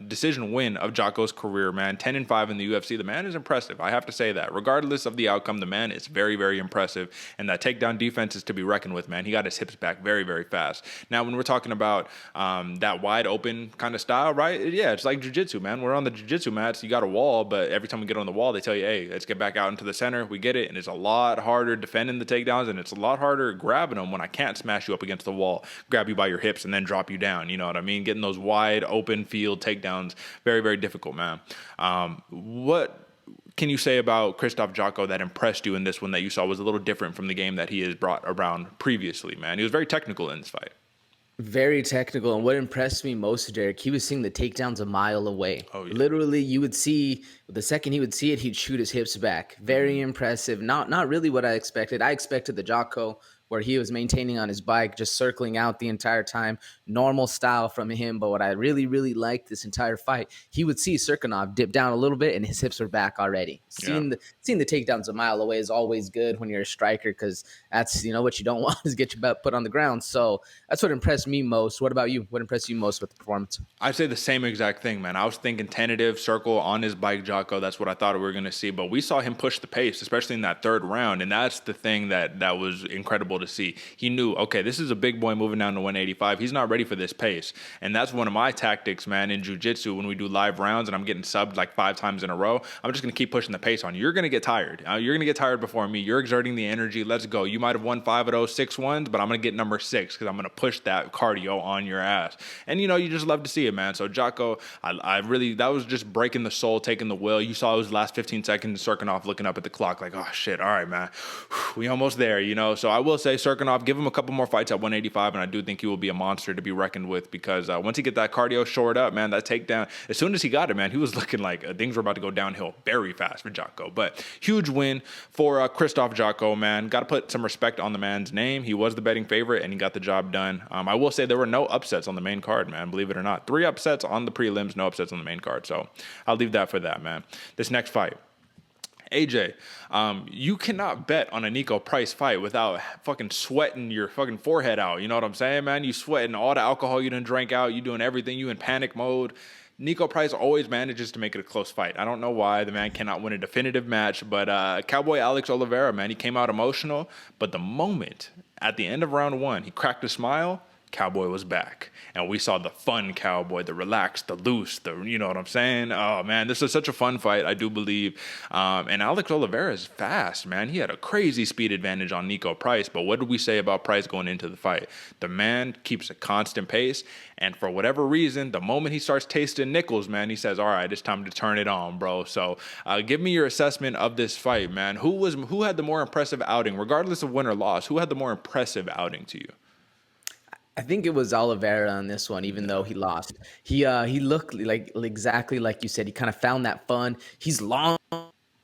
decision win of Jotko's career, man. 10-5 in the UFC. The man is impressive. I have to say that. Regardless of the outcome, the man is very, very impressive. And that takedown defense is to be reckoned with, man. He got his hips back very, very fast. Now, when we're talking about that wide open kind of style, right? Yeah, it's like jiu-jitsu, man. We're on the jiu-jitsu mats. You got a wall, but every time we get on the wall, they tell you, hey, let's get back out into the center. We get it. And it's a lot harder defending the takedowns, and it's a lot harder grabbing them when I can't smash you up against the wall, grab you by your hips, and then drop you down. You know what I mean? Getting those wide open field takedowns, very, very difficult, man. What can you say about Krzysztof Jotko that impressed you in this one that you saw was a little different from the game that he has brought around previously, man? He was very technical in this fight. Very technical. And what impressed me most, Derick, he was seeing the takedowns a mile away. Oh, yeah. Literally, you would see, the second he would see it, he'd shoot his hips back. Very impressive. Not really what I expected. I expected the Jotko where he was maintaining on his bike, just circling out the entire time, normal style from him. But what I really, really liked this entire fight, he would see Serkinov dip down a little bit and his hips were back already. Seeing the takedowns a mile away is always good when you're a striker, because that's, what you don't want is get your butt put on the ground. So that's what impressed me most. What about you? What impressed you most with the performance? I'd say the same exact thing, man. I was thinking tentative circle on his bike, Jotko. That's what I thought we were going to see. But we saw him push the pace, especially in that third round. And that's the thing that was incredible to see. He knew, okay, this is a big boy moving down to 185. He's not ready for this pace. And that's one of my tactics, man, in jiu-jitsu when we do live rounds and I'm getting subbed like 5 times in a row. I'm just going to keep pushing the pace on you. You're going to get tired. You're going to get tired before me. You're exerting the energy. Let's go. You might have won 5 of those 6 ones, but I'm going to get number 6 because I'm going to push that cardio on your ass. And, you just love to see it, man. So Jotko, I really, that was just breaking the soul, taking the will. You saw his last 15 seconds, Serkinov looking up at the clock like, oh, shit, all right, man. We almost there, So I will say, Serkinov, give him a couple more fights at 185, and I do think he will be a monster to be reckoned with because once he get that cardio shored up, man, that takedown, as soon as he got it, man, he was looking like things were about to go downhill very fast for Jotko. But huge win for Krzysztof Jotko, man. Got to put some respect on the man's name. He was the betting favorite, and he got the job done. I will say there were no upsets on the main card, man, believe it or not. 3 upsets on the prelims, no upsets on the main card. So I'll leave that for that, man. This next fight, AJ, you cannot bet on a Niko Price fight without fucking sweating your fucking forehead out. You know what I'm saying, man? You sweating all the alcohol you done drank out. You doing everything. You in panic mode. Niko Price always manages to make it a close fight. I don't know why the man cannot win a definitive match, but Cowboy Alex Oliveira, man, he came out emotional. But the moment at the end of round 1, he cracked a smile. Cowboy was back, and we saw the fun Cowboy, the relaxed, the loose, you know what I'm saying? Oh man, this is such a fun fight, I do believe. And Alex Oliveira is fast, man. He had a crazy speed advantage on Niko Price, but what did we say about Price going into the fight? The man keeps a constant pace, and for whatever reason, the moment he starts tasting nickels, man, he says, all right, it's time to turn it on, bro. So give me your assessment of this fight, man. Who had the more impressive outing, regardless of win or loss? Who had the more impressive outing to you? I think it was Oliveira on this one, even though he lost. He looked like exactly like you said. He kind of found that fun. He's long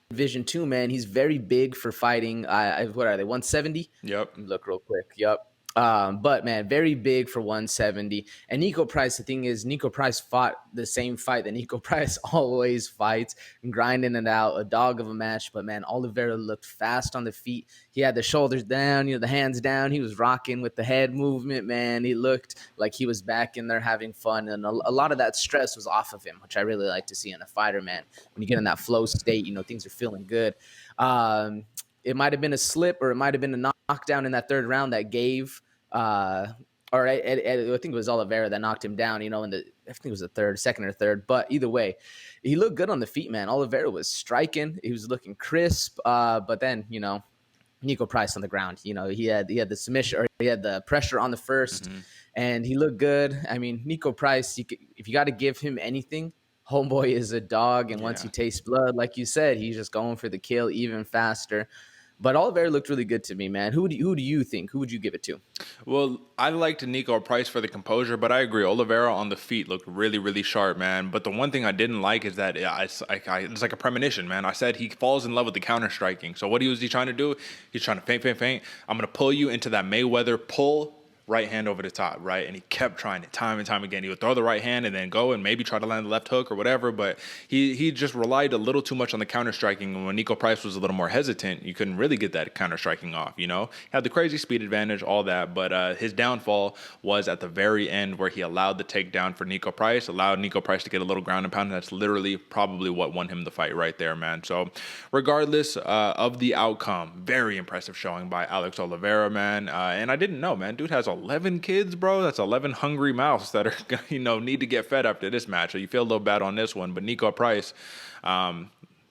division too, man. He's very big for fighting. What are they? 170? Yep. Look real quick. Yep. But man, very big for 170. And Niko Price, the thing is, Niko Price fought the same fight that Niko Price always fights, grinding it out, a dog of a match. But man, Oliveira looked fast on the feet. He had the shoulders down, the hands down. He was rocking with the head movement, man. He looked like he was back in there having fun. And a lot of that stress was off of him, which I really like to see in a fighter, man. When you get in that flow state, things are feeling good. It might have been a slip or it might have been a knockdown in that third round that gave I think it was Oliveira that knocked him down, I think it was the second or third, but either way, he looked good on the feet, man. Oliveira was striking. He was looking crisp. But then, Niko Price on the ground, he had the submission, or he had the pressure on the first, and he looked good. I mean, Niko Price, if you got to give him anything, homeboy is a dog. And once he tastes blood, like you said, he's just going for the kill even faster. But Oliveira looked really good to me, man. Who do you think? Who would you give it to? Well, I liked Niko Price for the composure, but I agree. Oliveira on the feet looked really, really sharp, man. But the one thing I didn't like is that it's like a premonition, man. I said he falls in love with the counter striking. So what was he trying to do? He's trying to feint. I'm going to pull you into that Mayweather pull. Right hand over the top, right? And he kept trying it time and time again. He would throw the right hand and then go and maybe try to land the left hook or whatever, but he just relied a little too much on the counter-striking. And when Niko Price was a little more hesitant, you couldn't really get that counter-striking off, He had the crazy speed advantage, all that, but his downfall was at the very end where he allowed the takedown for Niko Price, allowed Niko Price to get a little ground and pound, and that's literally probably what won him the fight right there, man. So regardless of the outcome, very impressive showing by Alex Oliveira, man. And I didn't know, man. Dude has 11 kids, bro. That's 11 hungry mouths that are, need to get fed after this match. So you feel a little bad on this one. But Niko Price,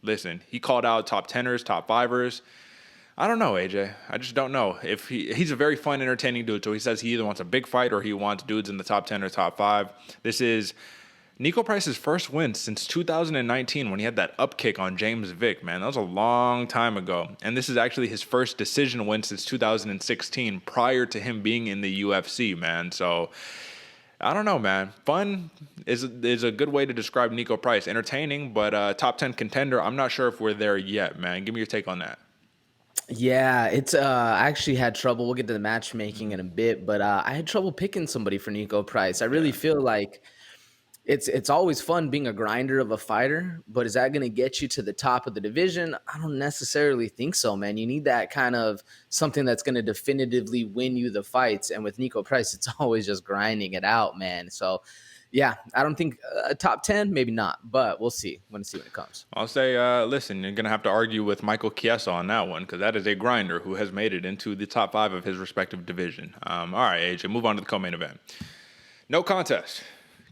listen, he called out top 10ers, top 5ers. I don't know, AJ. I just don't know. If he's a very fun, entertaining dude. So he says he either wants a big fight or he wants dudes in the top 10 or top 5. This is Niko Price's first win since 2019 when he had that up kick on James Vick, man. That was a long time ago. And this is actually his first decision win since 2016 prior to him being in the UFC, man. So I don't know, man. Fun is a good way to describe Niko Price. Entertaining, but top 10 contender. I'm not sure if we're there yet, man. Give me your take on that. Yeah, it's I actually had trouble. We'll get to the matchmaking in a bit, but I had trouble picking somebody for Niko Price. I really feel like it's always fun being a grinder of a fighter, but is that going to get you to the top of the division? I don't necessarily think so, man. You need that kind of something that's going to definitively win you the fights. And with Niko Price, it's always just grinding it out, man. So, yeah, I don't think a top 10, maybe not, but we'll see. We'll see when it comes. I'll say, listen, you're going to have to argue with Michael Chiesa on that one because that is a grinder who has made it into the top 5 of his respective division. All right, AJ, move on to the co-main event. No contest.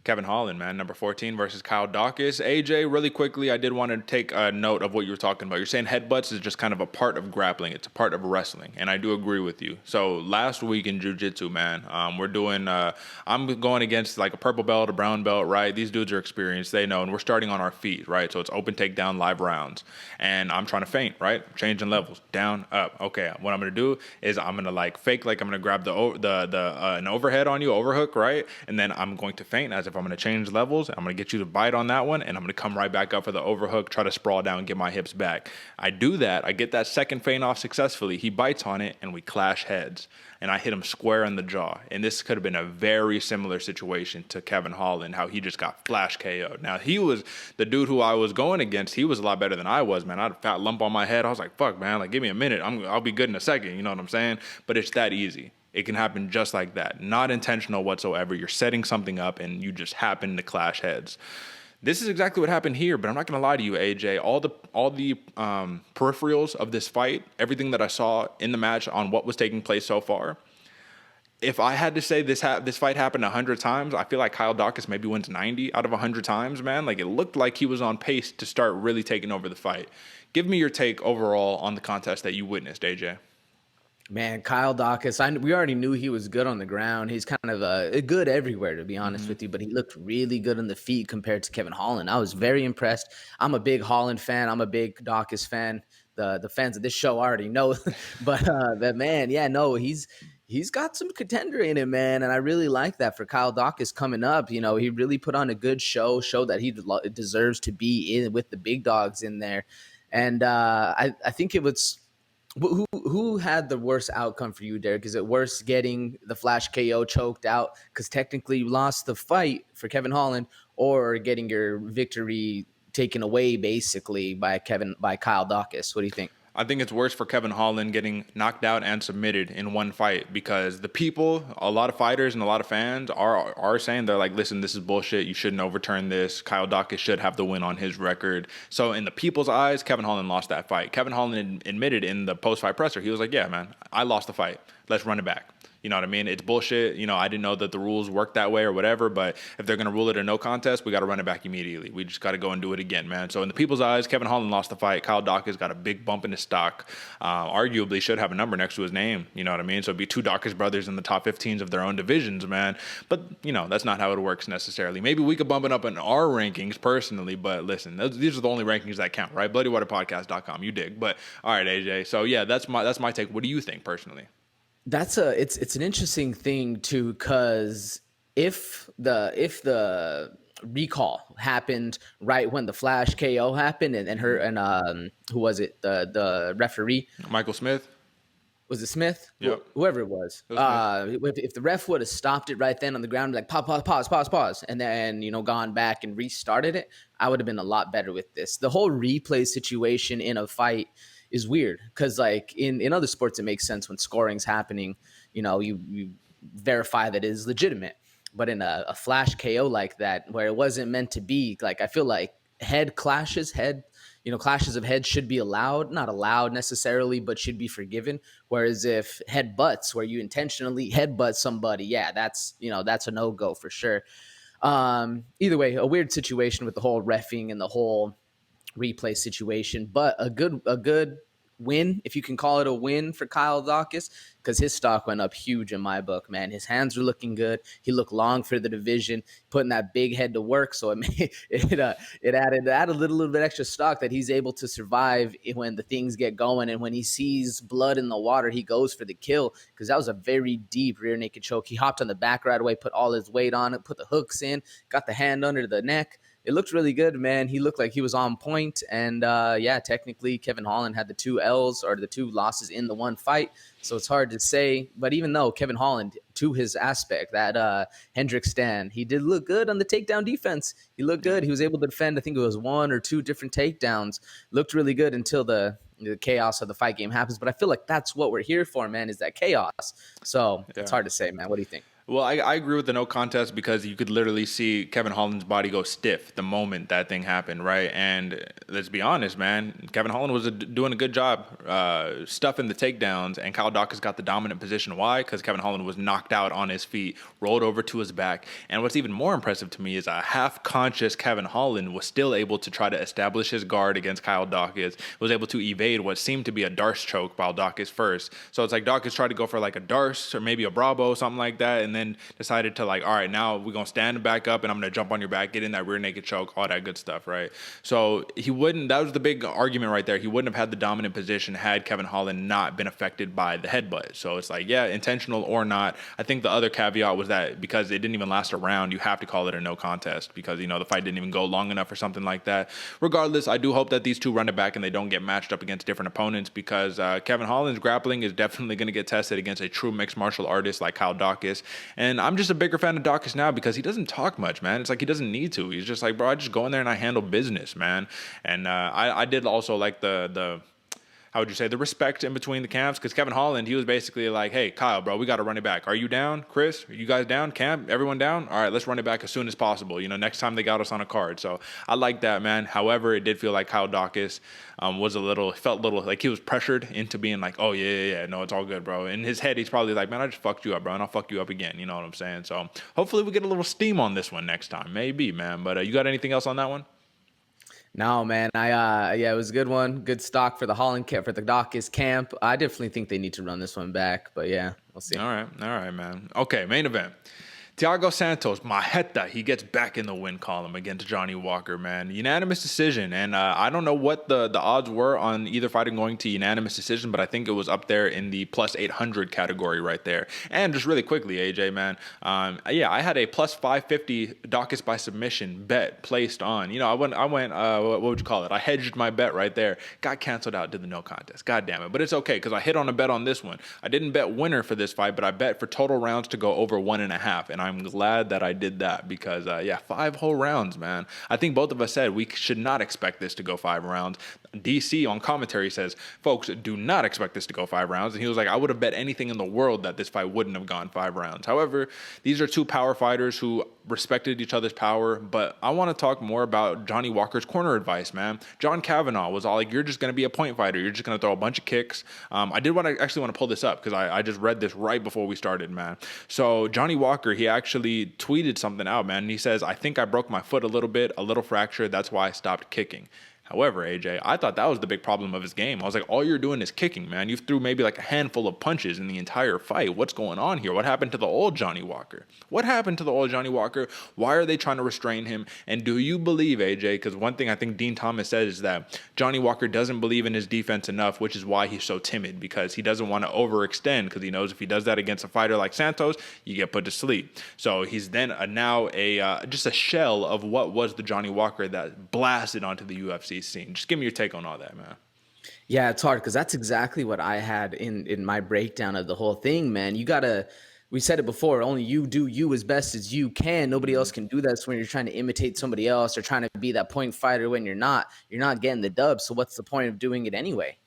Kevin Holland, man, number 14 versus Kyle Daukaus. AJ, really quickly, I did want to take a note of what you were talking about. You're saying headbutts is just kind of a part of grappling. It's a part of wrestling, and I do agree with you. So last week in jiu-jitsu, man, we're doing, I'm going against like a purple belt, a brown belt, right? These dudes are experienced. They know, and we're starting on our feet, right? So it's open takedown, live rounds, and I'm trying to feint, right? Changing levels, down, up. Okay, what I'm going to do is I'm going to like fake like I'm going to grab an overhead on you, overhook, right? And then I'm going to feint as if I'm going to change levels. I'm going to get you to bite on that one, and I'm going to come right back up for the overhook, try to sprawl down and get my hips back. I do that. I get that second feint off successfully. He bites on it, and we clash heads. And I hit him square in the jaw. And this could have been a very similar situation to Kevin Holland, how he just got flash KO'd. Now, he was the dude who I was going against. He was a lot better than I was, man. I had a fat lump on my head. I was like, fuck, man, like, give me a minute. I'll be good in a second. You know what I'm saying? But it's that easy. It can happen just like that. Not intentional whatsoever. You're setting something up and you just happen to clash heads. This is exactly what happened here, but I'm not going to lie to you, AJ. All the peripherals of this fight, everything that I saw in the match on what was taking place so far, if I had to say this fight happened 100 times, I feel like Kyle Daukaus maybe wins 90 out of 100 times, man. Like, it looked like he was on pace to start really taking over the fight. Give me your take overall on the contest that you witnessed, AJ. Man, Kyle Daukaus, we already knew he was good on the ground. He's kind of good everywhere, to be honest with you, but he looked really good on the feet compared to Kevin Holland. I was very impressed. I'm a big Holland fan. I'm a big Daukaus fan. The fans of this show already know, but man, yeah, no, he's got some contender in him, man, and I really like that for Kyle Daukaus coming up. You know, he really put on a good show that he deserves to be in with the big dogs in there, and I think it was. Who had the worst outcome for you, Derick? Is it worse getting the flash KO choked out because technically you lost the fight for Kevin Holland, or getting your victory taken away basically by Kyle Daukaus? What do you think? I think it's worse for Kevin Holland getting knocked out and submitted in one fight, because the people, a lot of fighters and a lot of fans are saying, they're like, listen, this is bullshit. You shouldn't overturn this. Kyle Daukaus should have the win on his record. So in the people's eyes, Kevin Holland lost that fight. Kevin Holland admitted in the post-fight presser, he was like, yeah, man, I lost the fight. Let's run it back. You know what I mean? It's bullshit. You know, I didn't know that the rules worked that way or whatever, but if they're going to rule it a no contest, we got to run it back immediately. We just got to go and do it again, man. So in the people's eyes, Kevin Holland lost the fight. Kyle Daukaus got a big bump in his stock. Arguably should have a number next to his name. You know what I mean? So it'd be two Daukaus brothers in the top 15s of their own divisions, man. But, you know, that's not how it works necessarily. Maybe we could bump it up in our rankings personally, but listen, these are the only rankings that count, right? BloodyWaterPodcast.com, you dig. But all right, AJ. So yeah, that's my take. What do you think personally? It's an interesting thing too, because if the recall happened right when the flash KO happened, and who was it, the referee, Michael Smith? Was it Smith? Yep. Whoever it was. If the ref would have stopped it right then on the ground, like pause, and then, you know, gone back and restarted it, I would have been a lot better with this. The whole replay situation in a fight is weird, because like in other sports, it makes sense when scoring's happening. You know, you verify that it is legitimate. But in a flash KO like that, where it wasn't meant to be, like, I feel like clashes of heads should be allowed, not allowed necessarily, but should be forgiven. Whereas if headbutts, where you intentionally headbutt somebody, yeah, that's a no-go for sure. Either way, a weird situation with the whole reffing and the whole replay situation, but a good win, if you can call it a win, for Kyle Daukaus, because his stock went up huge in my book, man. His hands were looking good. He looked long for the division, putting that big head to work. So it added a little bit extra stock that he's able to survive when the things get going, and when he sees blood in the water, he goes for the kill, because that was a very deep rear naked choke. He hopped on the back right away, put all his weight on it, put the hooks in, got the hand under the neck. It looked really good, man. He looked like he was on point. And yeah, technically Kevin Holland had the 2 L's, or the 2 losses in the one fight. So it's hard to say. But even though Kevin Holland, to his aspect, that Hendrick stand, he did look good on the takedown defense. He looked good. He was able to defend, I think it was 1 or 2 different takedowns. Looked really good until the chaos of the fight game happens. But I feel like that's what we're here for, man, is that chaos. So It's hard to say, man. What do you think? Well, I agree with the no contest, because you could literally see Kevin Holland's body go stiff the moment that thing happened, right? And let's be honest, man, Kevin Holland was doing a good job stuffing the takedowns, and Kyle Daukaus got the dominant position. Why? Because Kevin Holland was knocked out on his feet, rolled over to his back. And what's even more impressive to me is a half-conscious Kevin Holland was still able to try to establish his guard against Kyle Daukaus, was able to evade what seemed to be a Darce choke by Daukaus first. So it's like Daukaus tried to go for like a Darce or maybe a Bravo, something like that, and then decided to, like, all right, now we're going to stand back up and I'm going to jump on your back, get in that rear naked choke, all that good stuff, right? So that was the big argument right there. He wouldn't have had the dominant position had Kevin Holland not been affected by the headbutt. So it's like, yeah, intentional or not. I think the other caveat was that because it didn't even last a round, you have to call it a no contest, because, you know, the fight didn't even go long enough or something like that. Regardless, I do hope that these two run it back and they don't get matched up against different opponents, because Kevin Holland's grappling is definitely going to get tested against a true mixed martial artist like Kyle Daukaus. And I'm just a bigger fan of Dawkins now, because he doesn't talk much, man. It's like he doesn't need to. He's just like, bro, I just go in there and I handle business, man. And I did also like the how would you say, the respect in between the camps. Because Kevin Holland, he was basically like, hey, Kyle, bro, we got to run it back. Are you down? Chris, are you guys down? Camp, everyone down? All right, let's run it back as soon as possible. Next time they got us on a card. So I like that, man. However, it did feel like Kyle Daukaus felt a little like he was pressured into being like, oh, yeah, no, it's all good, bro. In his head, he's probably like, man, I just fucked you up, bro, and I'll fuck you up again. You know what I'm saying? So hopefully we get a little steam on this one next time. Maybe, man. But you got anything else on that one? No, man. It was a good one. Good stock for the Holland camp, for the Dawkins camp. I definitely think they need to run this one back, but yeah, we'll see. All right, man. Okay, main event. Thiago Santos, Marreta, he gets back in the win column against Johnny Walker, man. Unanimous decision. And I don't know what the odds were on either fighting going to unanimous decision, but I think it was up there in the plus 800 category right there. And just really quickly, AJ, man, I had a plus 550 Dawkins by submission bet placed on. I went, what would you call it? I hedged my bet right there. Got canceled out, did the no contest. God damn it. But it's okay because I hit on a bet on this one. I didn't bet winner for this fight, but I bet for total rounds to go over 1.5. And I'm glad that I did that because, 5 whole rounds, man. I think both of us said we should not expect this to go 5 rounds. DC on commentary says, folks, do not expect this to go 5 rounds. And he was like, I would have bet anything in the world that this fight wouldn't have gone 5 rounds. However, these are two power fighters who respected each other's power. But I want to talk more about Johnny Walker's corner advice, man. John Kavanagh was all like, you're just going to be a point fighter. You're just going to throw a bunch of kicks. I did want to pull this up because I just read this right before we started, man. So Johnny Walker, he actually tweeted something out, man. And he says, I think I broke my foot a little fracture. That's why I stopped kicking. However, AJ, I thought that was the big problem of his game. I was like, all you're doing is kicking, man. You threw maybe like a handful of punches in the entire fight. What's going on here? What happened to the old Johnny Walker? Why are they trying to restrain him? And do you believe, AJ, because one thing I think Dean Thomas said is that Johnny Walker doesn't believe in his defense enough, which is why he's so timid, because he doesn't want to overextend, because he knows if he does that against a fighter like Santos, you get put to sleep. So he's then now just a shell of what was the Johnny Walker that blasted onto the UFC scene. Just give me your take on all that, man. Yeah, it's hard because that's exactly what I had in my breakdown of the whole thing, man. We said it before, only you do you as best as you can. Nobody else can do that. So when you're trying to imitate somebody else or trying to be that point fighter when you're not getting the dub. So what's the point of doing it anyway?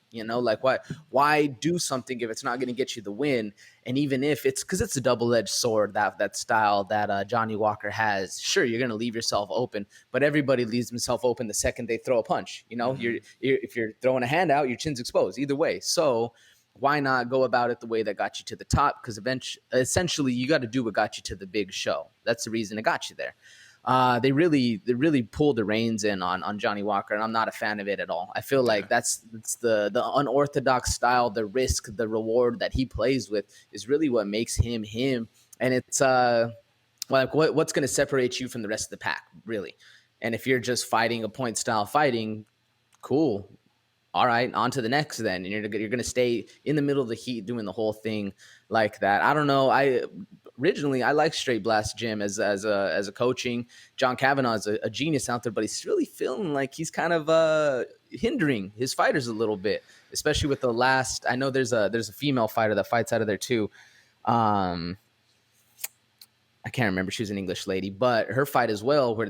Why do something if it's not going to get you the win? And even if it's because it's a double-edged sword, that style that Johnny Walker has, sure, you're going to leave yourself open, but everybody leaves themselves open the second they throw a punch. If you're throwing a hand out, your chin's exposed either way. So why not go about it the way that got you to the top? Because essentially you got to do what got you to the big show. That's the reason it got you there. They really pulled the reins in on Johnny Walker, and I'm not a fan of it at all. I feel like that's the unorthodox style, the risk, the reward that he plays with is really what makes him him. And it's what's going to separate you from the rest of the pack, really. And if you're just fighting a point style fighting, cool. All right, on to the next then. And you're going to stay in the middle of the heat doing the whole thing like that. I don't know. Originally, I like Straight Blast Jim as a coaching. John Kavanagh is a genius out there, but he's really feeling like he's kind of hindering his fighters a little bit, especially with the last. I know there's a female fighter that fights out of there too. I can't remember. She was an English lady, but her fight as well, where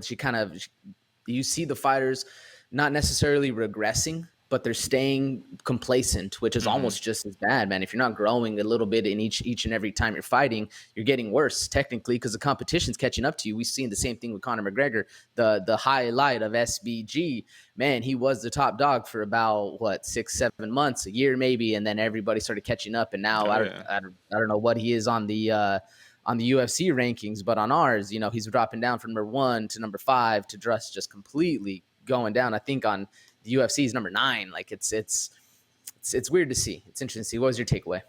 you see the fighters not necessarily regressing, but they're staying complacent, which is almost just as bad, man. If you're not growing a little bit in each and every time you're fighting, you're getting worse technically because the competition's catching up to you. We've seen the same thing with Conor McGregor, the highlight of SBG. Man, he was the top dog for about 6-7 months, a year maybe, and then everybody started catching up. And now I don't know what he is on the UFC rankings, but on ours, he's dropping down from number 1 to number 5 to just completely going down. I think on the UFC is number 9. Like it's weird to see. It's interesting to see. What was your takeaway?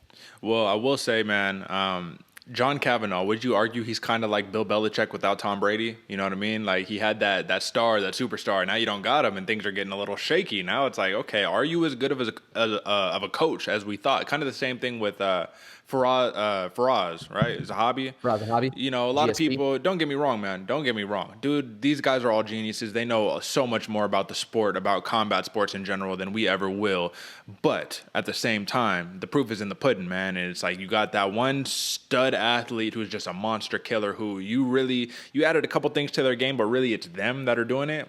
Well, I will say, man, John Kavanagh, would you argue he's kind of like Bill Belichick without Tom Brady? You know what I mean? Like he had that star, that superstar. Now you don't got him, and things are getting a little shaky. Now it's like, okay, are you as good of a coach as we thought? Kind of the same thing with Faraz, right? It's a hobby. Faraz Hobby. A lot of people, don't get me wrong, man. Don't get me wrong. Dude, these guys are all geniuses. They know so much more about the sport, about combat sports in general than we ever will. But at the same time, the proof is in the pudding, man. And it's like you got that one stud athlete who's just a monster killer who you added a couple things to their game, but really it's them that are doing it.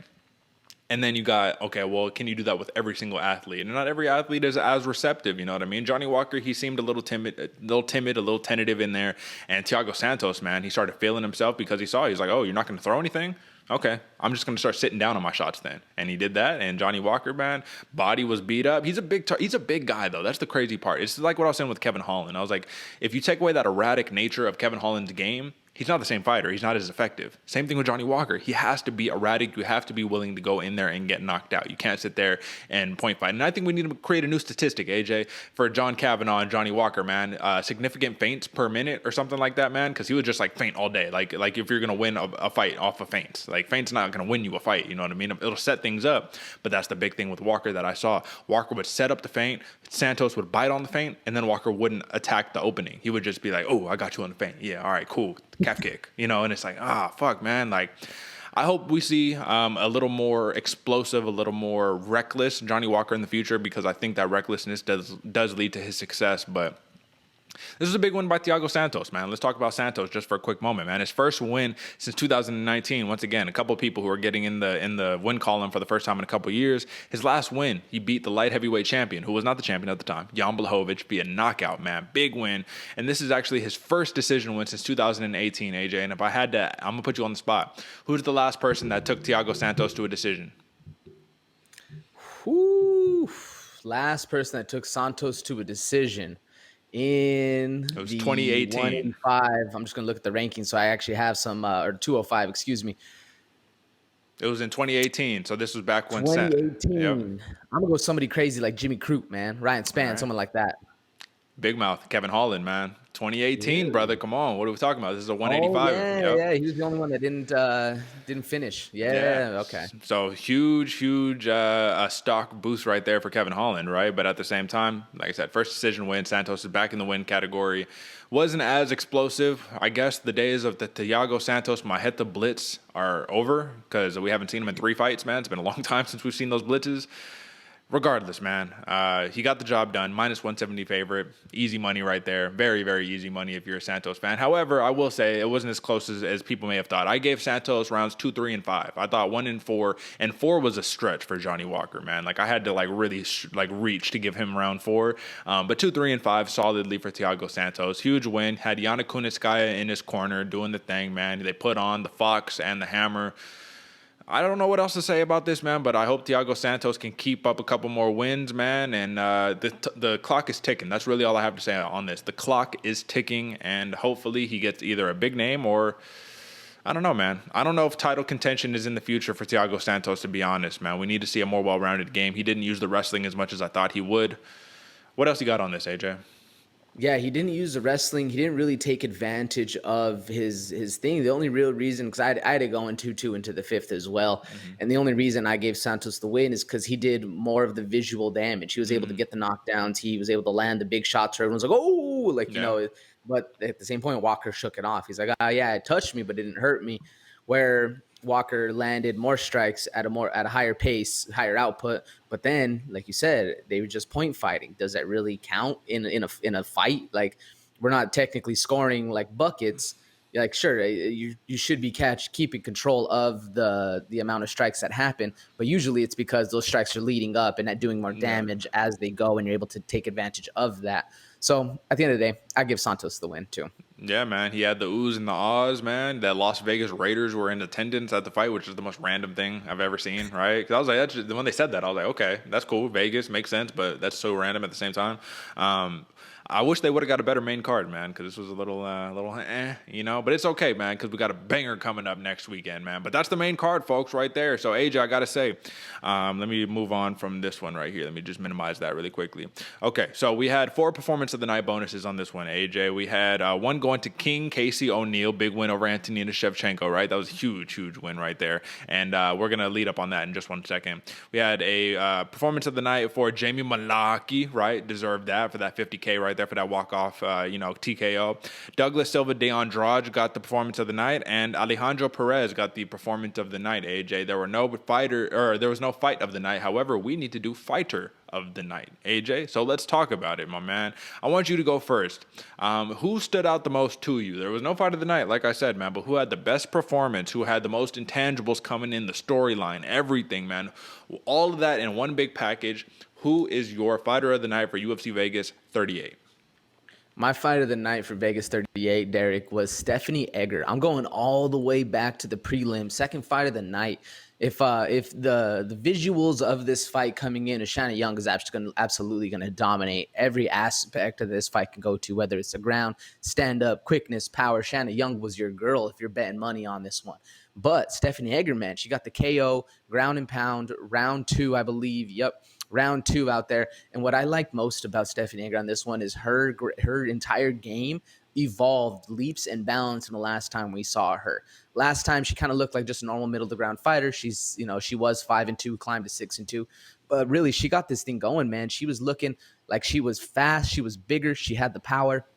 And then you got, okay, well, can you do that with every single athlete? And not every athlete is as receptive, you know what I mean? Johnny Walker, he seemed a little timid, a little tentative in there. And Thiago Santos, man, he started feeling himself because he's like, oh, you're not going to throw anything? Okay, I'm just going to start sitting down on my shots then. And he did that. And Johnny Walker, man, body was beat up. He's a big guy, though. That's the crazy part. It's like what I was saying with Kevin Holland. I was like, if you take away that erratic nature of Kevin Holland's game, he's not the same fighter. He's not as effective. Same thing with Johnny Walker. He has to be erratic. You have to be willing to go in there and get knocked out. You can't sit there and point fight. And I think we need to create a new statistic, AJ, for John Kavanaugh and Johnny Walker, man. Significant feints per minute or something like that, man, because he would just like feint all day. Like if you're going to win a fight off of feints. Like feint's not going to win you a fight, you know what I mean? It'll set things up. But that's the big thing with Walker that I saw. Walker would set up the feint. Santos would bite on the feint, and then Walker wouldn't attack the opening. He would just be like, oh, I got you on the feint. Yeah, all right, cool. Calf kick, you know, and it's like, fuck, man. Like, I hope we see a little more explosive, a little more reckless Johnny Walker in the future, because I think that recklessness does lead to his success. But this is a big win by Thiago Santos, man. Let's talk about Santos just for a quick moment, man. His first win since 2019. Once again, a couple of people who are getting in the win column for the first time in a couple of years. His last win, he beat the light heavyweight champion, who was not the champion at the time, Jan Blachowicz, via knockout, man. Big win. And this is actually his first decision win since 2018, AJ. And if I had to, I'm going to put you on the spot. Who's the last person that took Thiago Santos to a decision? Whew. Last person that took Santos to a decision. It was 2018. 185. I'm just going to look at the rankings. So I actually have some, or 205, excuse me. It was in 2018. So this was back when 2018. Yep. I'm going to go somebody crazy like Jimmy Crute, man. Ryan Spann, someone like that. Big mouth, Kevin Holland, man. 2018, brother. Come on. What are we talking about? This is a 185. Yeah. He was the only one that didn't finish. Yeah. Okay. So huge stock boost right there for Kevin Holland, right? But at the same time, like I said, first decision win. Santos is back in the win category. Wasn't as explosive. I guess the days of the Thiago Santos Marreta blitz are over, because we haven't seen him in 3 fights, man. It's been a long time since we've seen those blitzes. Regardless, man, he got the job done. Minus 170 favorite. Easy money right there. Very, very easy money if you're a Santos fan. However, I will say it wasn't as close as people may have thought. I gave Santos rounds 2, 3, and 5. I thought 1 and 4. And 4 was a stretch for Johnny Walker, man. Like, I had to, really reach to give him round 4. But 2, 3, and 5 solidly for Thiago Santos. Huge win. Had Yana Kunitskaya in his corner doing the thing, man. They put on the Fox and the Hammer. I don't know what else to say about this, man, but I hope Thiago Santos can keep up a couple more wins, man, and the clock is ticking. That's really all I have to say on this. The clock is ticking, and hopefully he gets either a big name or, I don't know, man. I don't know if title contention is in the future for Thiago Santos, to be honest, man. We need to see a more well-rounded game. He didn't use the wrestling as much as I thought he would. What else you got on this, AJ? Yeah, he didn't use the wrestling. He didn't really take advantage of his thing. The only real reason, because I had to go in 2-2 into the 5th as well. Mm-hmm. And the only reason I gave Santos the win is because he did more of the visual damage. He was able to get the knockdowns. He was able to land the big shots where everyone's like, oh, you know. But at the same point, Walker shook it off. He's like, yeah, it touched me, but it didn't hurt me. Where Walker landed more strikes at a higher pace, higher output. But then, like you said, they were just point fighting. Does that really count in a fight? Like, we're not technically scoring like buckets. Like, sure, you should be keeping control of the amount of strikes that happen, but usually it's because those strikes are leading up and not doing more damage as they go, and you're able to take advantage of that. So at the end of the day, I give Santos the win too. Yeah, man. He had the oohs and the ahs, man. That Las Vegas Raiders were in attendance at the fight, which is the most random thing I've ever seen, right? Because I was like, when they said that, I was like, okay, that's cool. Vegas makes sense, but that's so random at the same time. I wish they would have got a better main card, man, because this was a little, you know. But it's okay, man, because we got a banger coming up next weekend, man. But that's the main card, folks, right there. So, AJ, I got to say, let me move on from this one right here. Let me just minimize that really quickly. Okay, so we had 4 Performance of the Night bonuses on this one, AJ. We had one going to King Casey O'Neill, big win over Antonina Shevchenko, right? That was a huge win right there. And we're going to lead up on that in just 1 second. We had a Performance of the Night for Jamie Mullarkey, right? Deserved that for that $50K right there for that walk-off, TKO. Douglas Silva de Andrade got the Performance of the Night, and Alejandro Perez got the Performance of the Night, AJ. There was no fight of the night. However, we need to do Fighter of the night, AJ. So let's talk about it, my man. I want you to go first. Who stood out the most to you? There was no fight of the night, like I said, man, but who had the best performance, who had the most intangibles coming in, the storyline, everything, man. All of that in one big package. Who is your fighter of the night for UFC Vegas 38? My fight of the night for Vegas 38, Derick, was Stephanie Egger. I'm going all the way back to the prelim, second fight of the night. If the visuals of this fight coming in, Shanna Young is absolutely going to dominate every aspect of this fight can go to, whether it's the ground, stand up, quickness, power. Shanna Young was your girl if you're betting money on this one. But Stephanie Egger, man, she got the KO, ground and pound, round 2, I believe. Yep. Round 2 out there. And what I like most about Stephanie Egger on this one is her entire game evolved leaps and bounds from the last time we saw her. Last time she kind of looked like just a normal middle of the ground fighter. She was 5-2, climbed to 6-2. But really, she got this thing going, man. She was looking like she was fast, she was bigger, she had the power.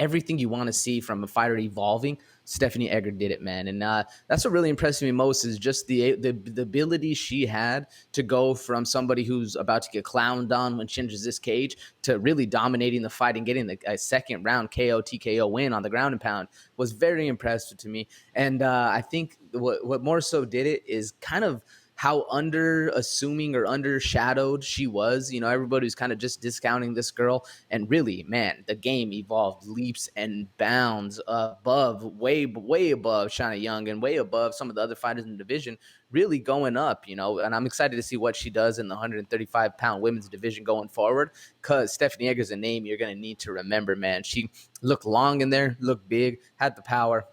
Everything you want to see from a fighter evolving, Stephanie Egger did it, man. And that's what really impressed me most is just the ability she had to go from somebody who's about to get clowned on when she enters this cage to really dominating the fight and getting a second round KO, TKO win on the ground and pound was very impressive to me. And I think what more so did it is kind of how under-assuming or undershadowed she was. You know, everybody's kind of just discounting this girl. And really, man, the game evolved leaps and bounds above, way above Shanna Young and way above some of the other fighters in the division, really going up, you know. And I'm excited to see what she does in the 135-pound women's division going forward, because Stephanie Egger's a name you're going to need to remember, man. She looked long in there, looked big, had the power.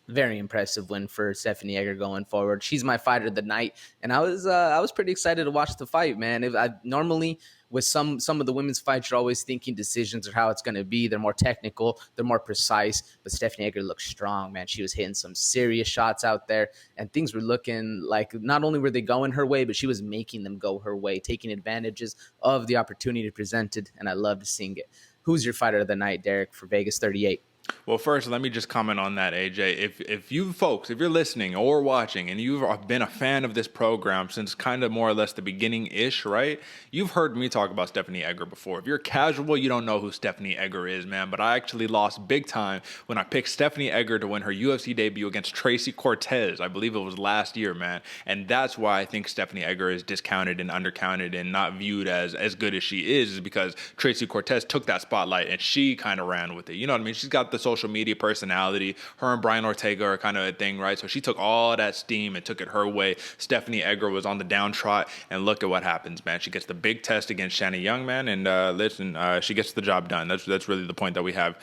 Very impressive win for Stephanie Egger going forward. She's my fighter of the night, and I was pretty excited to watch the fight, man. Normally with some of the women's fights, you're always thinking decisions or how it's going to be. They're more technical, they're more precise. But Stephanie Egger looked strong, man. She was hitting some serious shots out there, and things were looking like not only were they going her way, but she was making them go her way, taking advantages of the opportunity presented. And I loved seeing it. Who's your fighter of the night, Derick, for Vegas 38? Well, first, let me just comment on that, AJ. If you folks, if you're listening or watching and you've been a fan of this program since kind of more or less the beginning-ish, right? You've heard me talk about Stephanie Egger before. If you're casual, you don't know who Stephanie Egger is, man. But I actually lost big time when I picked Stephanie Egger to win her UFC debut against Tracy Cortez. I believe it was last year, man. And that's why I think Stephanie Egger is discounted and undercounted and not viewed as good as she is because Tracy Cortez took that spotlight and she kind of ran with it. You know what I mean? She's got the social media personality. Her and Brian Ortega are kind of a thing, right? So she took all that steam and took it her way. Stephanie Egger was on the downtrot, and look at what happens, man. She gets the big test against Shanna Young, man, and she gets the job done. That's really the point that we have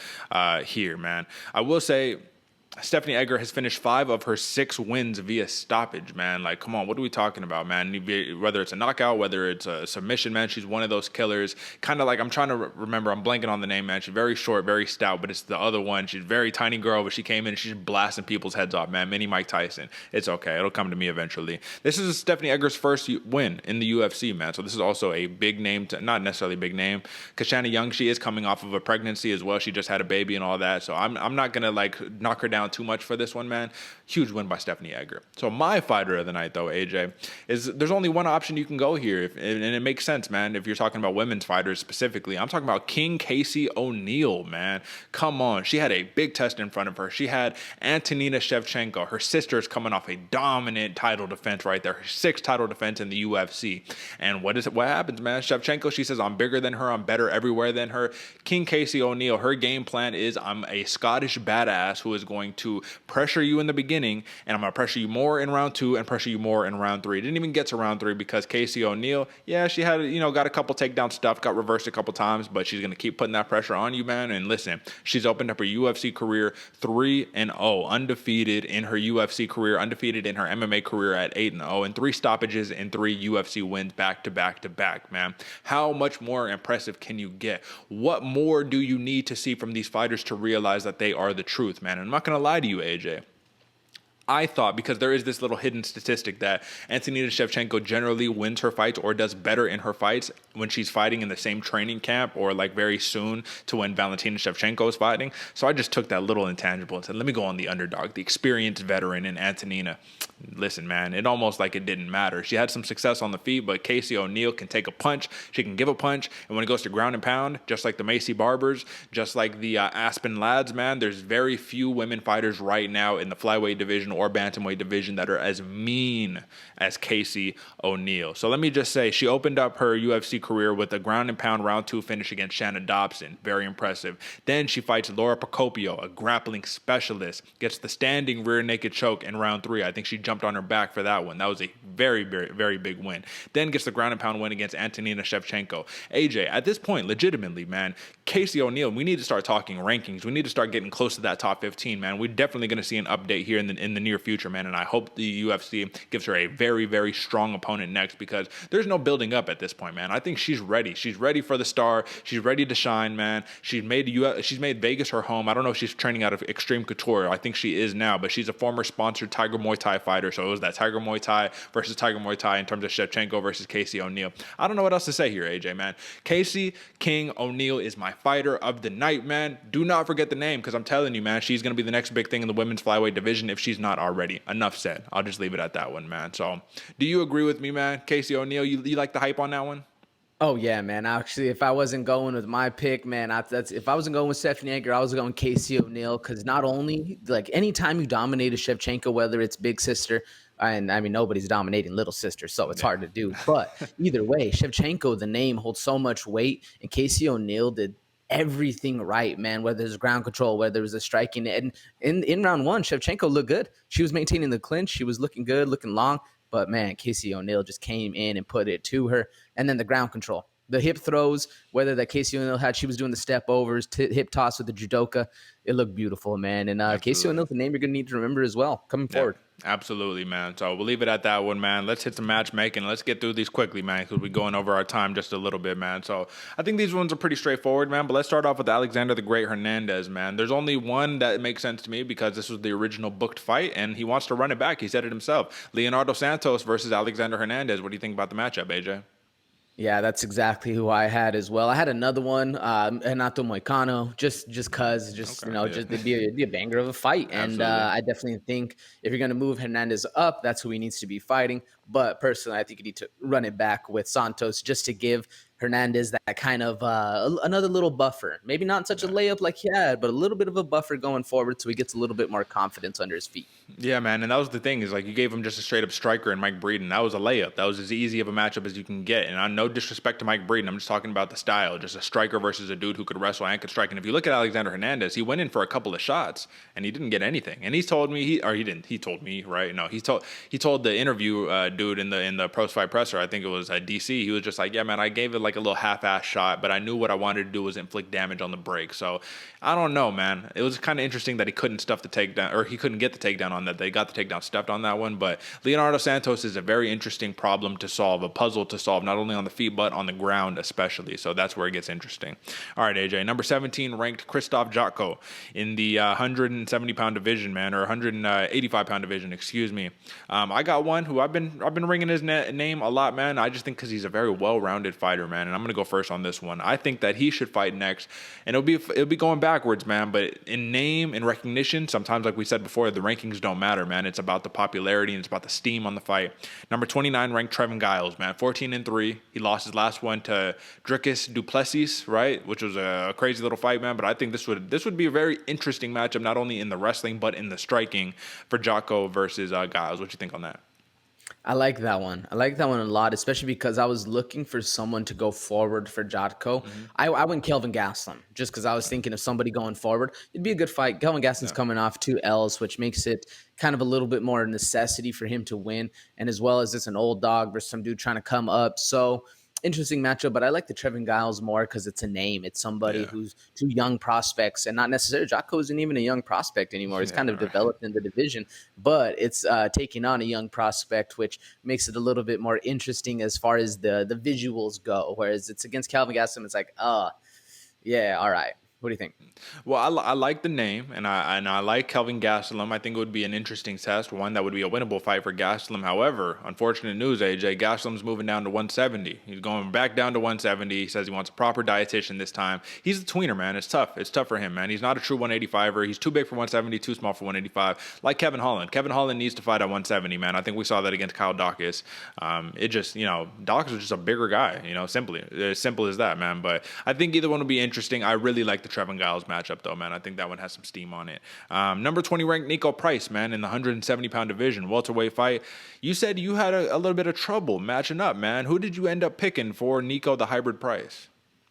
here, man. I will say, Stephanie Egger has finished 5 of her 6 wins via stoppage, man. Like, come on, what are we talking about, man? Whether it's a knockout, whether it's a submission, man, she's one of those killers. Kind of like, I'm trying to remember, I'm blanking on the name, man. She's very short, very stout, but it's the other one. She's a very tiny girl, but she came in and she's blasting people's heads off, man. Mini Mike Tyson. It's okay. It'll come to me eventually. This is Stephanie Egger's first win in the UFC, man. So this is also a big name, not necessarily a big name, because Shanna Young, she is coming off of a pregnancy as well. She just had a baby and all that. So I'm not going to, like, knock her down too much for this one, man. Huge win by Stephanie Egger. So my fighter of the night, though, AJ, is there's only one option you can go here, and it makes sense, man, if you're talking about women's fighters specifically. I'm talking about King Casey O'Neill, man. Come on. She had a big test in front of her. She had Antonina Shevchenko. Her sister's coming off a dominant title defense right there. Her 6th title defense in the UFC. And what happens, man? Shevchenko, she says, I'm bigger than her. I'm better everywhere than her. King Casey O'Neill, her game plan is I'm a Scottish badass who is going to pressure you in the beginning, and I'm going to pressure you more in round 2 and pressure you more in round 3. Didn't even get to round 3 because Casey O'Neill, yeah, she had, got a couple takedown stuff, got reversed a couple times, but she's going to keep putting that pressure on you, man. And listen, she's opened up her UFC career 3-0, undefeated in her UFC career, undefeated in her MMA career at 8-0, and 3 stoppages and 3 UFC wins back to back to back, man. How much more impressive can you get? What more do you need to see from these fighters to realize that they are the truth, man? And I'm not going to lie to you, AJ. I thought, because there is this little hidden statistic that Antonina Shevchenko generally wins her fights or does better in her fights when she's fighting in the same training camp or like very soon to when Valentina Shevchenko is fighting. So I just took that little intangible and said, let me go on the underdog, the experienced veteran in Antonina. Listen, man, it almost like it didn't matter. She had some success on the feet, but Casey O'Neill can take a punch. She can give a punch. And when it goes to ground and pound, just like the Macy Barbers, just like the Aspen Lads, man, there's very few women fighters right now in the flyweight division or bantamweight division that are as mean as Casey O'Neill. So let me just say, she opened up her UFC career with a ground and pound round 2 finish against Shanna Dobson. Very impressive. Then she fights Laura Procopio, a grappling specialist, gets the standing rear naked choke in round 3. I think she jumped on her back for that one. That was a very, very, very big win. Then gets the ground and pound win against Antonina Shevchenko. AJ, at this point, legitimately, man, Casey O'Neill, we need to start talking rankings. We need to start getting close to that top 15, man. We're definitely going to see an update here in the near future, man. And I hope the UFC gives her a very, very strong opponent next, because there's no building up at this point, man. I think she's ready. She's ready for the star. She's ready to shine, man. She's made Vegas her home. I don't know if she's training out of Extreme Couture. I think she is now, but she's a former sponsored Tiger Muay Thai fighter. So it was that Tiger Muay Thai versus Tiger Muay Thai in terms of Shevchenko versus Casey O'Neill. I don't know what else to say here, AJ, man. Casey King O'Neill is my fighter of the night, man. Do not forget the name, because I'm telling you, man, she's going to be the next big thing in the women's flyweight division if she's not already. Enough said. I'll just leave it at that one, man. So do you agree with me, man? Casey O'Neill, you like the hype on that one? Oh yeah, man. Actually, if I wasn't going with my pick, man, if I wasn't going with Stephanie Egger, I was going Casey O'Neill, because not only, like, anytime you dominate a Shevchenko, whether it's big sister, and I mean, nobody's dominating little sister, so it's hard to do. But either way, Shevchenko, the name, holds so much weight, and Casey O'Neill did everything right, man, whether it's ground control, whether it was a striking. And in round 1, Shevchenko looked good. She was maintaining the clinch. She was looking good, looking long. But, man, Casey O'Neill just came in and put it to her. And then the ground control. The hip throws, whether that Casey O'Neill had, she was doing the step overs, hip toss with the judoka. It looked beautiful, man. And Casey O'Neill's the name you're going to need to remember as well coming forward. Absolutely, man. So we'll leave it at that one, man. Let's hit some matchmaking. Let's get through these quickly, man, because we're going over our time just a little bit, man. So I think these ones are pretty straightforward, man. But let's start off with Alexander the Great Hernandez, man. There's only one that makes sense to me, because this was the original booked fight, and he wants to run it back. He said it himself. Leonardo Santos versus Alexander Hernandez. What do you think about the matchup, AJ? Yeah, that's exactly who I had as well. I had another one, Renato Moicano, just it'd be a banger of a fight. And I definitely think if you're going to move Hernandez up, that's who he needs to be fighting. But personally, I think you need to run it back with Santos, just to give Hernandez that kind of another little buffer. Maybe not such a layup like he had, but a little bit of a buffer going forward, so he gets a little bit more confidence under his feet. Yeah, man, and that was the thing, is like you gave him just a straight up striker in Mike Breeden. That was a layup. That was as easy of a matchup as you can get. And no disrespect to Mike Breeden, I'm just talking about the style. Just a striker versus a dude who could wrestle and could strike. And if you look at Alexander Hernandez, he went in for a couple of shots and he didn't get anything. And he told me he told me, right? No, he told the interview dude in the post fight presser, I think it was DC. He was just like, yeah, man, I gave it like a little half-ass shot, but I knew what I wanted to do was inflict damage on the break. So I don't know, man. It was kind of interesting that he couldn't stuff the takedown, or he couldn't get the takedown on that. They got the takedown stuffed on that one. But Leonardo Santos is a very interesting problem to solve, a puzzle to solve, not only on the feet, but on the ground especially. So that's where it gets interesting. All right, AJ. Number 17 ranked Krzysztof Jotko in the 170-pound division, man, or 185-pound division, excuse me. I got one who I've been ringing his name a lot, man. I just think because he's a very well-rounded fighter, man. And I'm gonna go first on this one. I think that he should fight next, and it'll be going backwards, man. But in name and recognition, sometimes, like we said before, the rankings don't matter, man. It's about the popularity and it's about the steam on the fight. Number 29 ranked Trevin Giles, man, 14-3. He lost his last one to Dricus du Plessis, right, which was a crazy little fight, man. But I think this would be a very interesting matchup, not only in the wrestling but in the striking, for Jotko versus Giles. What you think on that? I like that one. I like that one a lot, especially because I was looking for someone to go forward for Jotko. Mm-hmm. I went Kelvin Gastelum just because I was thinking of somebody going forward. It'd be a good fight. Kelvin Gastelum's coming off 2 L's, which makes it kind of a little bit more necessity for him to win. And as well as it's an old dog versus some dude trying to come up. So interesting matchup, but I like the Trevin Giles more because it's a name. It's somebody who's 2 young prospects, and not necessarily Jotko isn't even a young prospect anymore. He's kind of developed in the division, but it's taking on a young prospect, which makes it a little bit more interesting as far as the visuals go. Whereas it's against Calvin Gastelum, it's like, yeah, all right. What do you think? Well, I like the name, and I like Kelvin Gastelum. I think it would be an interesting test, one that would be a winnable fight for Gastelum. However, unfortunate news, AJ, Gastelum's moving down to 170. He's going back down to 170. He says he wants a proper dietitian this time. He's a tweener, man. It's tough. It's tough for him, man. He's not a true 185er. He's too big for 170, too small for 185. Like Kevin Holland. Kevin Holland needs to fight at 170, man. I think we saw that against Kyle Daukaus. It just, Daukaus was just a bigger guy, simply. As simple as that, man. But I think either one will be interesting. I really like the Trevin Giles matchup, though, man. I think that one has some steam on it. Number 20 ranked Niko Price, man, in the 170-pound division, welterweight fight. You said you had a little bit of trouble matching up, man. Who did you end up picking for Niko the hybrid Price?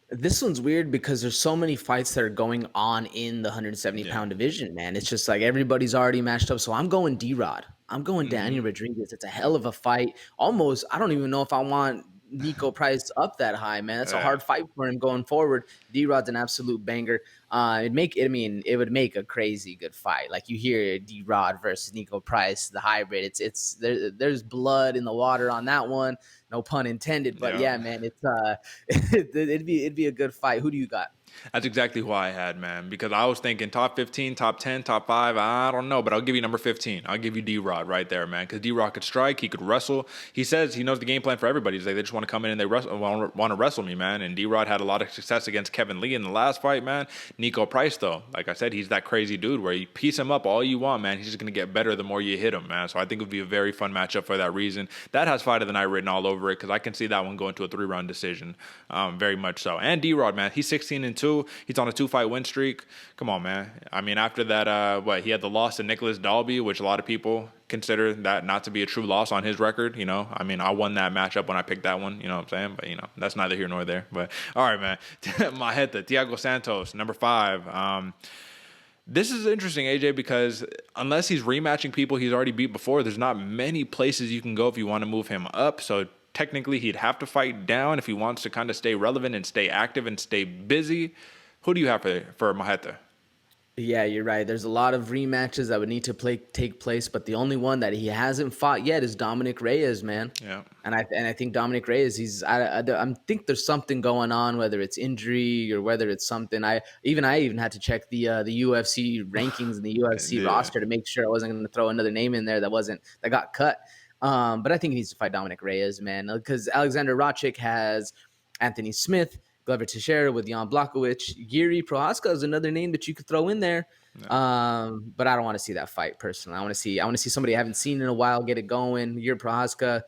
This one's weird because there's so many fights that are going on in the 170-pound division, man. It's just like everybody's already matched up. So I'm going D-Rod. I'm going Daniel Rodriguez. It's a hell of a fight. Almost, I don't even know if I want Niko Price up that high, man. That's a hard fight for him going forward. D-Rod's an absolute banger. It would make a crazy good fight. Like you hear D-Rod versus Niko Price, the hybrid. There's blood in the water on that one. No pun intended. But yeah man, it'd be a good fight. Who do you got? That's exactly who I had, man, because I was thinking top 15, top 10, top 5. I don't know, but I'll give you number 15. I'll give you D-Rod right there, man, because D-Rod could strike. He could wrestle. He says he knows the game plan for everybody. He's like, they just want to come in and they want to wrestle me, man. And D-Rod had a lot of success against Kevin Lee in the last fight, man. Niko Price, though, like I said, he's that crazy dude where you piece him up all you want, man. He's just going to get better the more you hit him, man. So I think it would be a very fun matchup for that reason. That has fight of the night written all over it because I can see that one going to a 3-round decision, very much so. And D-Rod, man, he's 16-2. He's on a 2-fight win streak. Come on, man. I mean, after that, he had the loss to Nicholas Dalby, which a lot of people consider that not to be a true loss on his record. I mean, I won that matchup when I picked that one. You know what I'm saying? But, that's neither here nor there. But, all right, man. Marreta, Thiago Santos, number 5. This is interesting, AJ, because unless he's rematching people he's already beat before, there's not many places you can go if you want to move him up. So, technically, he'd have to fight down if he wants to kind of stay relevant and stay active and stay busy. Who do you have for Marreta? Yeah, you're right. There's a lot of rematches that would need to take place, but the only one that he hasn't fought yet is Dominic Reyes, man. Yeah, and I think Dominic Reyes, I think there's something going on, whether it's injury or whether it's something. I even had to check the UFC rankings and the UFC roster to make sure I wasn't going to throw another name in there that got cut. But I think he needs to fight Dominic Reyes, man, because Alexander Rodchik has Anthony Smith, Glover Teixeira with Jan Blachowicz. Yuri Prohaska is another name that you could throw in there. No. But I don't want to see that fight personally. I want to see somebody I haven't seen in a while get it going. Yuri Prohaska,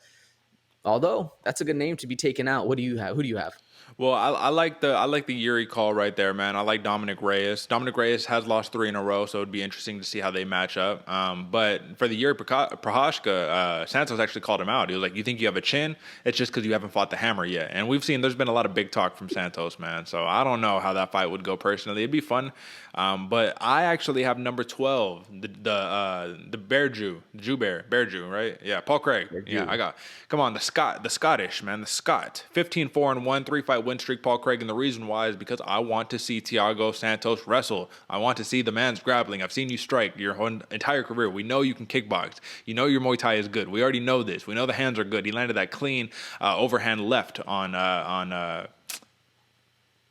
although that's a good name to be taken out. What do you have? Who do you have? Well, I like the Yuri call right there, man. I like Dominic Reyes. Dominic Reyes has lost 3 in a row, so it'd be interesting to see how they match up. But for the Yuri Prohaska, Santos actually called him out. He was like, "You think you have a chin? It's just because you haven't fought the hammer yet." And we've seen there's been a lot of big talk from Santos, man. So I don't know how that fight would go personally. It'd be fun. But I actually have number 12, the Bear Jew, right? Yeah, Paul Craig. Yeah, come on, the Scottish, man, the Scot. 15-4-1, 3-fight win streak, Paul Craig. And the reason why is because I want to see Thiago Santos wrestle. I want to see the man's grappling. I've seen you strike your whole entire career. We know you can kickbox. You know your Muay Thai is good. We already know this. We know the hands are good. He landed that clean overhand left on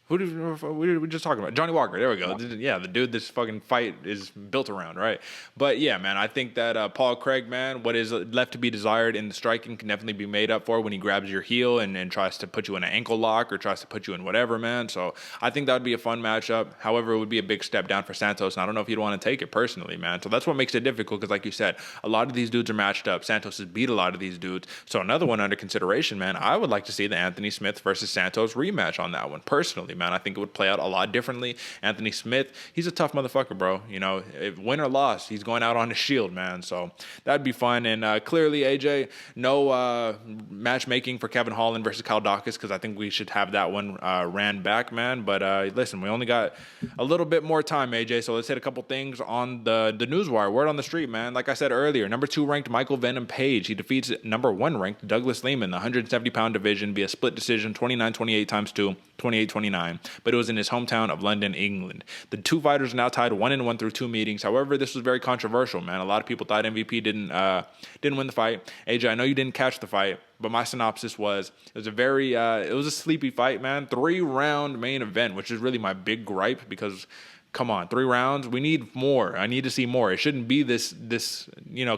who did we just talk about? Johnny Walker. There we go. Yeah, the dude this fucking fight is built around, right? But yeah, man, I think that Paul Craig, man, what is left to be desired in the striking can definitely be made up for when he grabs your heel and tries to put you in an ankle lock or tries to put you in whatever, man. So I think that would be a fun matchup. However, it would be a big step down for Santos, and I don't know if he'd want to take it personally, man. So that's what makes it difficult because, like you said, a lot of these dudes are matched up. Santos has beat a lot of these dudes. So another one under consideration, man, I would like to see the Anthony Smith versus Santos rematch on that one, personally, man. I think it would play out a lot differently. Anthony Smith, he's a tough motherfucker, bro. If win or loss, he's going out on his shield, man. So that'd be fun. And clearly, AJ, no matchmaking for Kevin Holland versus Kyle Daukaus because I think we should have that one ran back, man. But listen, we only got a little bit more time, AJ. So let's hit a couple things on the newswire. Word on the street, man. Like I said earlier, number 2 ranked Michael Venom Page. He defeats number 1 ranked Douglas Lehman, the 170-pound division via split decision, 29-28 × 2, 28-29. 1999, but it was in his hometown of London, England. The two fighters are now tied 1-1 through 2 meetings. However, this was very controversial, man. A lot of people thought MVP didn't win the fight. AJ, I know you didn't catch the fight, but my synopsis was it was a sleepy fight, man. 3-round main event, which is really my big gripe because come on, 3 rounds. We need more. I need to see more. It shouldn't be this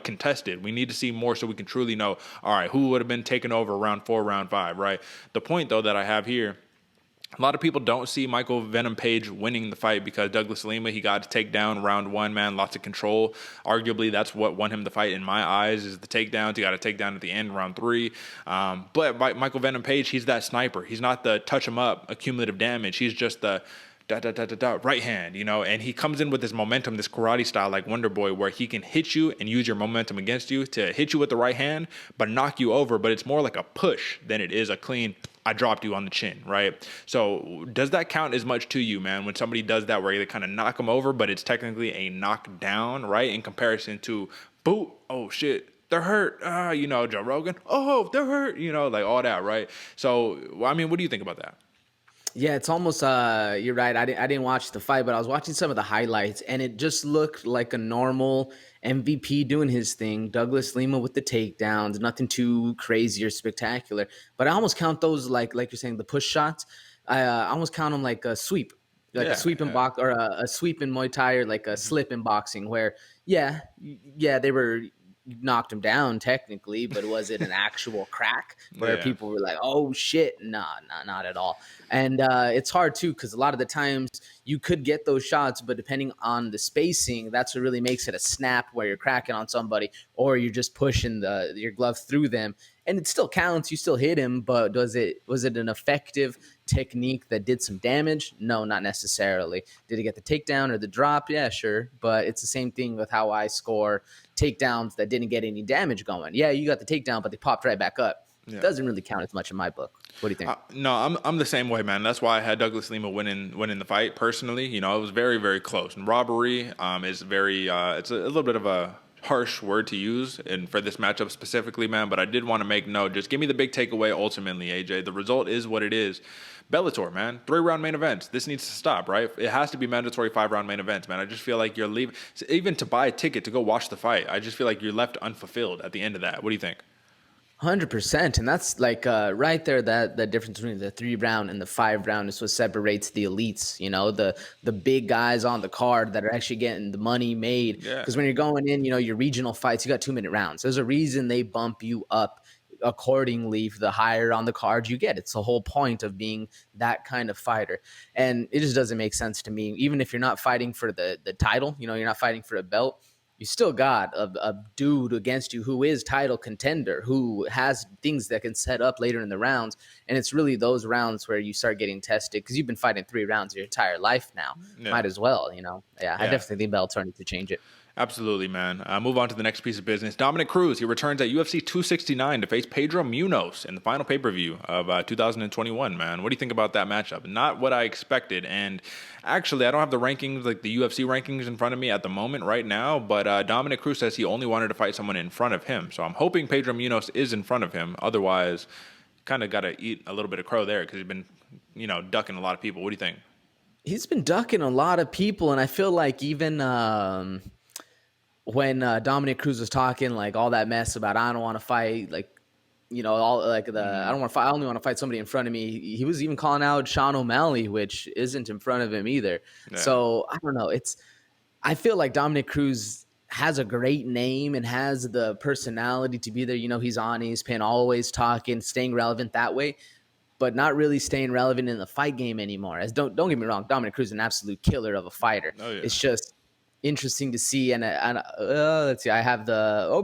contested. We need to see more so we can truly know, all right, who would have been taken over round 4, round 5, right? The point, though, that I have here, a lot of people don't see Michael Venom Page winning the fight because Douglas Lima, he got to take down round 1, man, lots of control. Arguably, that's what won him the fight in my eyes is the takedowns. He got to take down at the end, round 3. But Michael Venom Page, he's that sniper. He's not the touch him up, accumulative damage. He's just the right hand, and he comes in with this momentum, this karate style like Wonder Boy, where he can hit you and use your momentum against you to hit you with the right hand, but knock you over. But it's more like a push than it is a clean, I dropped you on the chin, right? So does that count as much to you, man, when somebody does that where they kind of knock them over, but it's technically a knockdown, right? In comparison to, boot, oh shit, they're hurt, Joe Rogan, oh, they're hurt, like all that, right? So, I mean, what do you think about that? Yeah, it's almost you're right. I didn't watch the fight, but I was watching some of the highlights, and it just looked like a normal MVP doing his thing. Douglas Lima with the takedowns, nothing too crazy or spectacular. But I almost count those like you're saying, the push shots. I almost count them like a sweep, a sweep in box or a sweep in Muay Thai or like a slip in boxing, where they were. Knocked him down technically, but was it an actual crack where people were like, oh shit? Nah, not at all. And it's hard too, because a lot of the times you could get those shots, but depending on the spacing, that's what really makes it a snap where you're cracking on somebody or you're just pushing your glove through them. And it still counts, you still hit him, but was it an effective technique that did some damage? No, not necessarily. Did he get the takedown or the drop? Yeah, sure. But it's the same thing with how I score takedowns that didn't get any damage going. Yeah, you got the takedown, but they popped right back up. Yeah. Doesn't really count as much in my book. What do you think? No, I'm the same way, man. That's why I had Douglas Lima winning the fight personally. It was very, very close. And robbery is very it's a little bit of a harsh word to use and for this matchup specifically, man, but I did want to make note. Just give me the big takeaway ultimately, AJ. The result is what it is. Bellator, man, 3-round main events. This needs to stop, right? It has to be mandatory 5-round main events, man. I just feel like you're leaving, even to buy a ticket to go watch the fight, I just feel like you're left unfulfilled at the end of that. What do you think? 100%, and that's like right there. That difference between the 3-round and the 5-round is what separates the elites. The big guys on the card that are actually getting the money made. Because when you're going in, your regional fights, you got 2-minute rounds. There's a reason they bump you up accordingly the higher on the card you get. It's the whole point of being that kind of fighter, and it just doesn't make sense to me. Even if you're not fighting for the title, you're not fighting for a belt. You still got a dude against you who is title contender, who has things that can set up later in the rounds. And it's really those rounds where you start getting tested because you've been fighting 3 rounds your entire life now. Yeah. Might as well, I definitely think Bellator needs to change it. Absolutely, man. Move on to the next piece of business. Dominic Cruz, he returns at UFC 269 to face Pedro Munoz in the final pay-per-view of 2021, man. What do you think about that matchup? Not what I expected. And actually, I don't have the rankings, like the UFC rankings in front of me at the moment right now, but Dominic Cruz says he only wanted to fight someone in front of him. So I'm hoping Pedro Munoz is in front of him. Otherwise, kind of got to eat a little bit of crow there because he's been, ducking a lot of people. What do you think? He's been ducking a lot of people, and I feel like even when Dominic Cruz was talking like all that mess about I don't want to fight, I don't want to fight. I only want to fight somebody in front of me. He was even calling out Sean O'Malley, which isn't in front of him either. Yeah. So I don't know. I feel like Dominic Cruz has a great name and has the personality to be there. He's on ESPN, always talking, staying relevant that way, but not really staying relevant in the fight game anymore. Don't get me wrong, Dominic Cruz is an absolute killer of a fighter. Oh, yeah. It's just interesting to see. And let's see, I have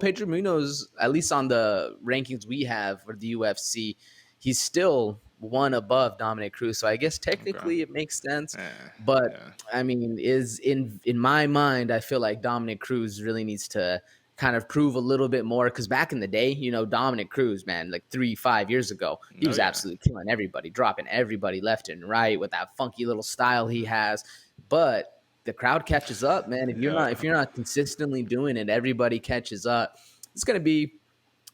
Pedro Munoz, at least on the rankings we have for the UFC, he's still one above Dominic Cruz. So I guess technically it makes sense. I mean, is in my mind, I feel like Dominic Cruz really needs to kind of prove a little bit more, because back in the day, Dominic Cruz, man, like 3-5 years ago, he was absolutely killing everybody, dropping everybody left and right with that funky little style he has. But the crowd catches up, man. If you're not consistently doing it, everybody catches up. It's going to be,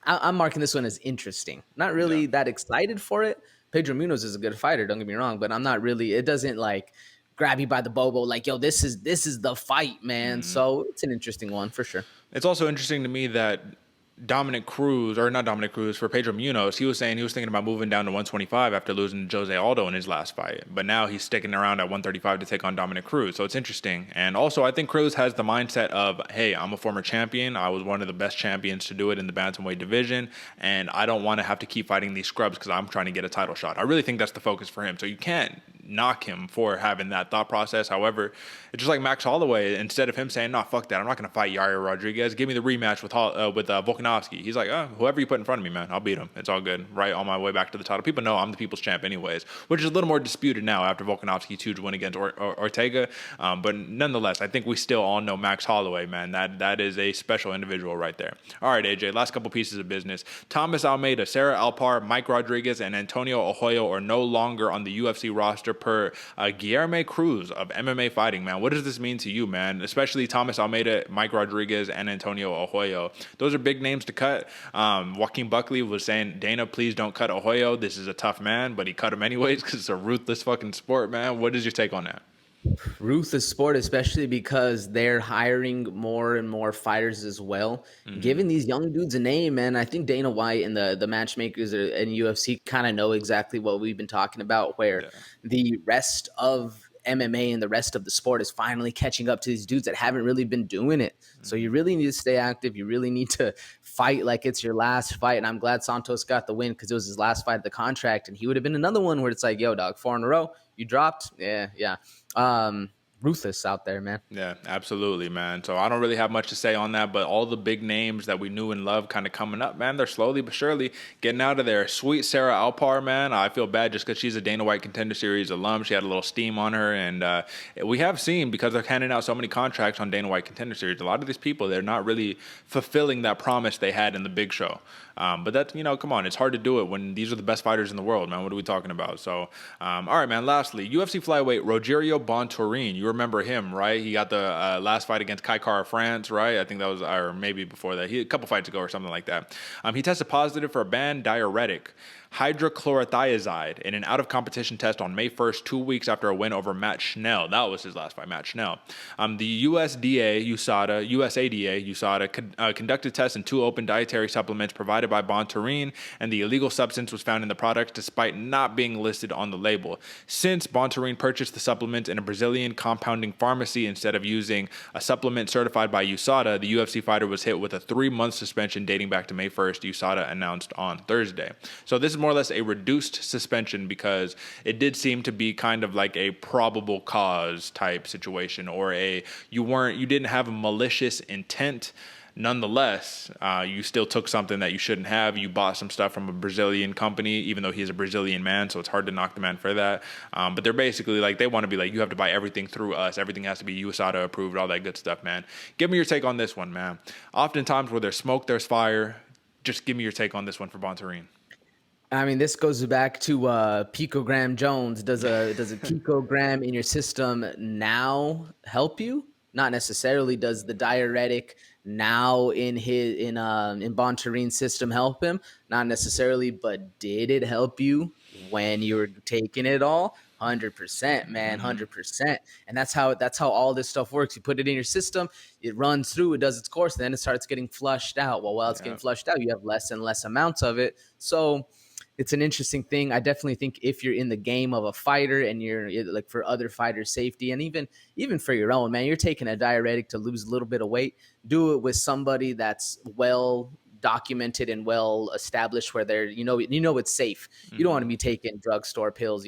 I'm marking this one as interesting. Not really that excited for it, Pedro Munoz is a good fighter, don't get me wrong, but I'm not really. It doesn't like grab you by the bobo like, yo, this is the fight, man. So it's an interesting one for sure. It's also interesting to me that Dominic Cruz, or not Dominic Cruz, for Pedro Munoz, he was saying he was thinking about moving down to 125 after losing to Jose Aldo in his last fight. But now he's sticking around at 135 to take on Dominic Cruz. So it's interesting. And also, I think Cruz has the mindset of, hey, I'm a former champion. I was one of the best champions to do it in the bantamweight division. And I don't want to have to keep fighting these scrubs because I'm trying to get a title shot. I really think that's the focus for him. So you can't knock him for having that thought process. However, it's just like Max Holloway. Instead of him saying, "No, fuck that. I'm not going to fight Yair Rodriguez. Give me the rematch with Volkanovski." He's like, "Whoever you put in front of me, man, I'll beat him. It's all good. Right on my way back to the title. People know I'm the people's champ anyways," which is a little more disputed now after Volkanovski's huge win against Ortega. But nonetheless, I think we still all know Max Holloway, man. That is a special individual right there. All right, AJ, last couple pieces of business. Thomas Almeida, Sarah Alpar, Mike Rodriguez, and Antonio Arroyo are no longer on the UFC roster per Guillermo Cruz of MMA Fighting, man. What does this mean to you, man? Especially Thomas Almeida, Mike Rodriguez, and Antonio Arroyo. Those are big names to cut. Joaquin Buckley was saying, Dana, please don't cut Arroyo. This is a tough man, but he cut him anyways because it's a ruthless fucking sport, man. What is your take on that? Ruthless sport, especially because they're hiring more and more fighters as well, giving these young dudes a name, man. I think Dana White and the matchmakers in UFC kind of know exactly what we've been talking about, where the rest of MMA and the rest of the sport is finally catching up to these dudes that haven't really been doing it. So you really need to stay active. You really need to fight like it's your last fight. And I'm glad Santos got the win because it was his last fight of the contract. And he would have been another one where it's like, yo, dog, 4 in a row. You dropped. Yeah. Ruthless out there, man. Yeah, absolutely, man. So I don't really have much to say on that, but all the big names that we knew and loved kind of coming up, man, they're slowly but surely getting out of there. Sweet Sarah Alpar, man. I feel bad just because she's a Dana White Contender Series alum. She had a little steam on her, and we have seen, because they're handing out so many contracts on Dana White Contender Series, a lot of these people, they're not really fulfilling that promise they had in the big show. But that's, come on, it's hard to do it when these are the best fighters in the world, man. What are we talking about? So, all right, man, lastly, UFC flyweight Rogerio Bontorin. You remember him, right? He got the last fight against Kai Kara France, right? I think that was, or maybe before that, a couple fights ago or something like that. He tested positive for a banned diuretic, hydrochlorothiazide, in an out-of-competition test on May 1st, 2 weeks after a win over Matt Schnell. That was his last fight, Matt Schnell. The USADA conducted tests in 2 open dietary supplements provided by Bontorin, and the illegal substance was found in the product despite not being listed on the label. Since Bontorin purchased the supplements in a Brazilian compounding pharmacy instead of using a supplement certified by USADA, the UFC fighter was hit with a 3-month suspension dating back to May 1st, USADA announced on Thursday. So this is more or less a reduced suspension because it did seem to be kind of like a probable cause type situation, or you didn't have a malicious intent. Nonetheless, you still took something that you shouldn't have. You bought some stuff from a Brazilian company, even though he's a Brazilian man, so it's hard to knock the man for that. But they're basically like, they want to be like, you have to buy everything through us. Everything has to be USADA approved, all that good stuff, man. Give me your take on this one, man. Oftentimes where there's smoke, there's fire. Just give me your take on this one for Bontorin. I mean, this goes back to Picogram Jones. Does a picogram in your system now help you? Not necessarily. Does the diuretic now in Bontorin's system help him? Not necessarily. But did it help you when you were taking it all? 100%, man, 100%. And that's how all this stuff works. You put it in your system, it runs through, it does its course, and then it starts getting flushed out. Well, while it's getting flushed out, you have less and less amounts of it. So it's an interesting thing. I definitely think if you're in the game of a fighter and you're like for other fighters' safety and even for your own, man, you're taking a diuretic to lose a little bit of weight, do it with somebody that's well documented and well established where they're, it's safe. You don't want to be taking drugstore pills,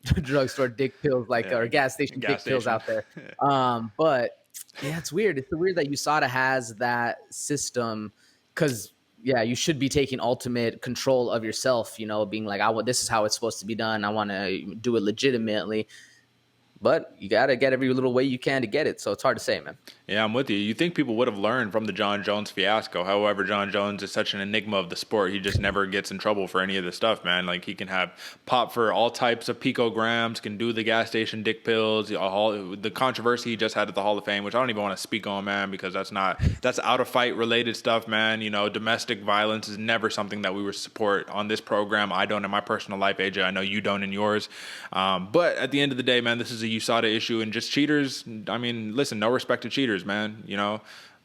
drugstore dick pills or gas station dick pills out there. But yeah, it's weird. It's weird that USADA has that system because you should be taking ultimate control of yourself, being like, this is how it's supposed to be done. I want to do it legitimately. but you got to get every little way you can to get it. So it's hard to say, man. Yeah, I'm with you. You think people would have learned from the John Jones fiasco. However, John Jones is such an enigma of the sport. He just never gets in trouble for any of this stuff, man. Like, he can have pop for all types of picograms, can do the gas station dick pills, the controversy he just had at the Hall of Fame, which I don't even want to speak on, man, because that's out of fight related stuff, man. You know, domestic violence is never something that we would support on this program. I don't in my personal life, AJ. I know you don't in yours. But at the end of the day, man, this is a USADA issue, and just cheaters. I mean, listen, no respect to cheaters, man. You know,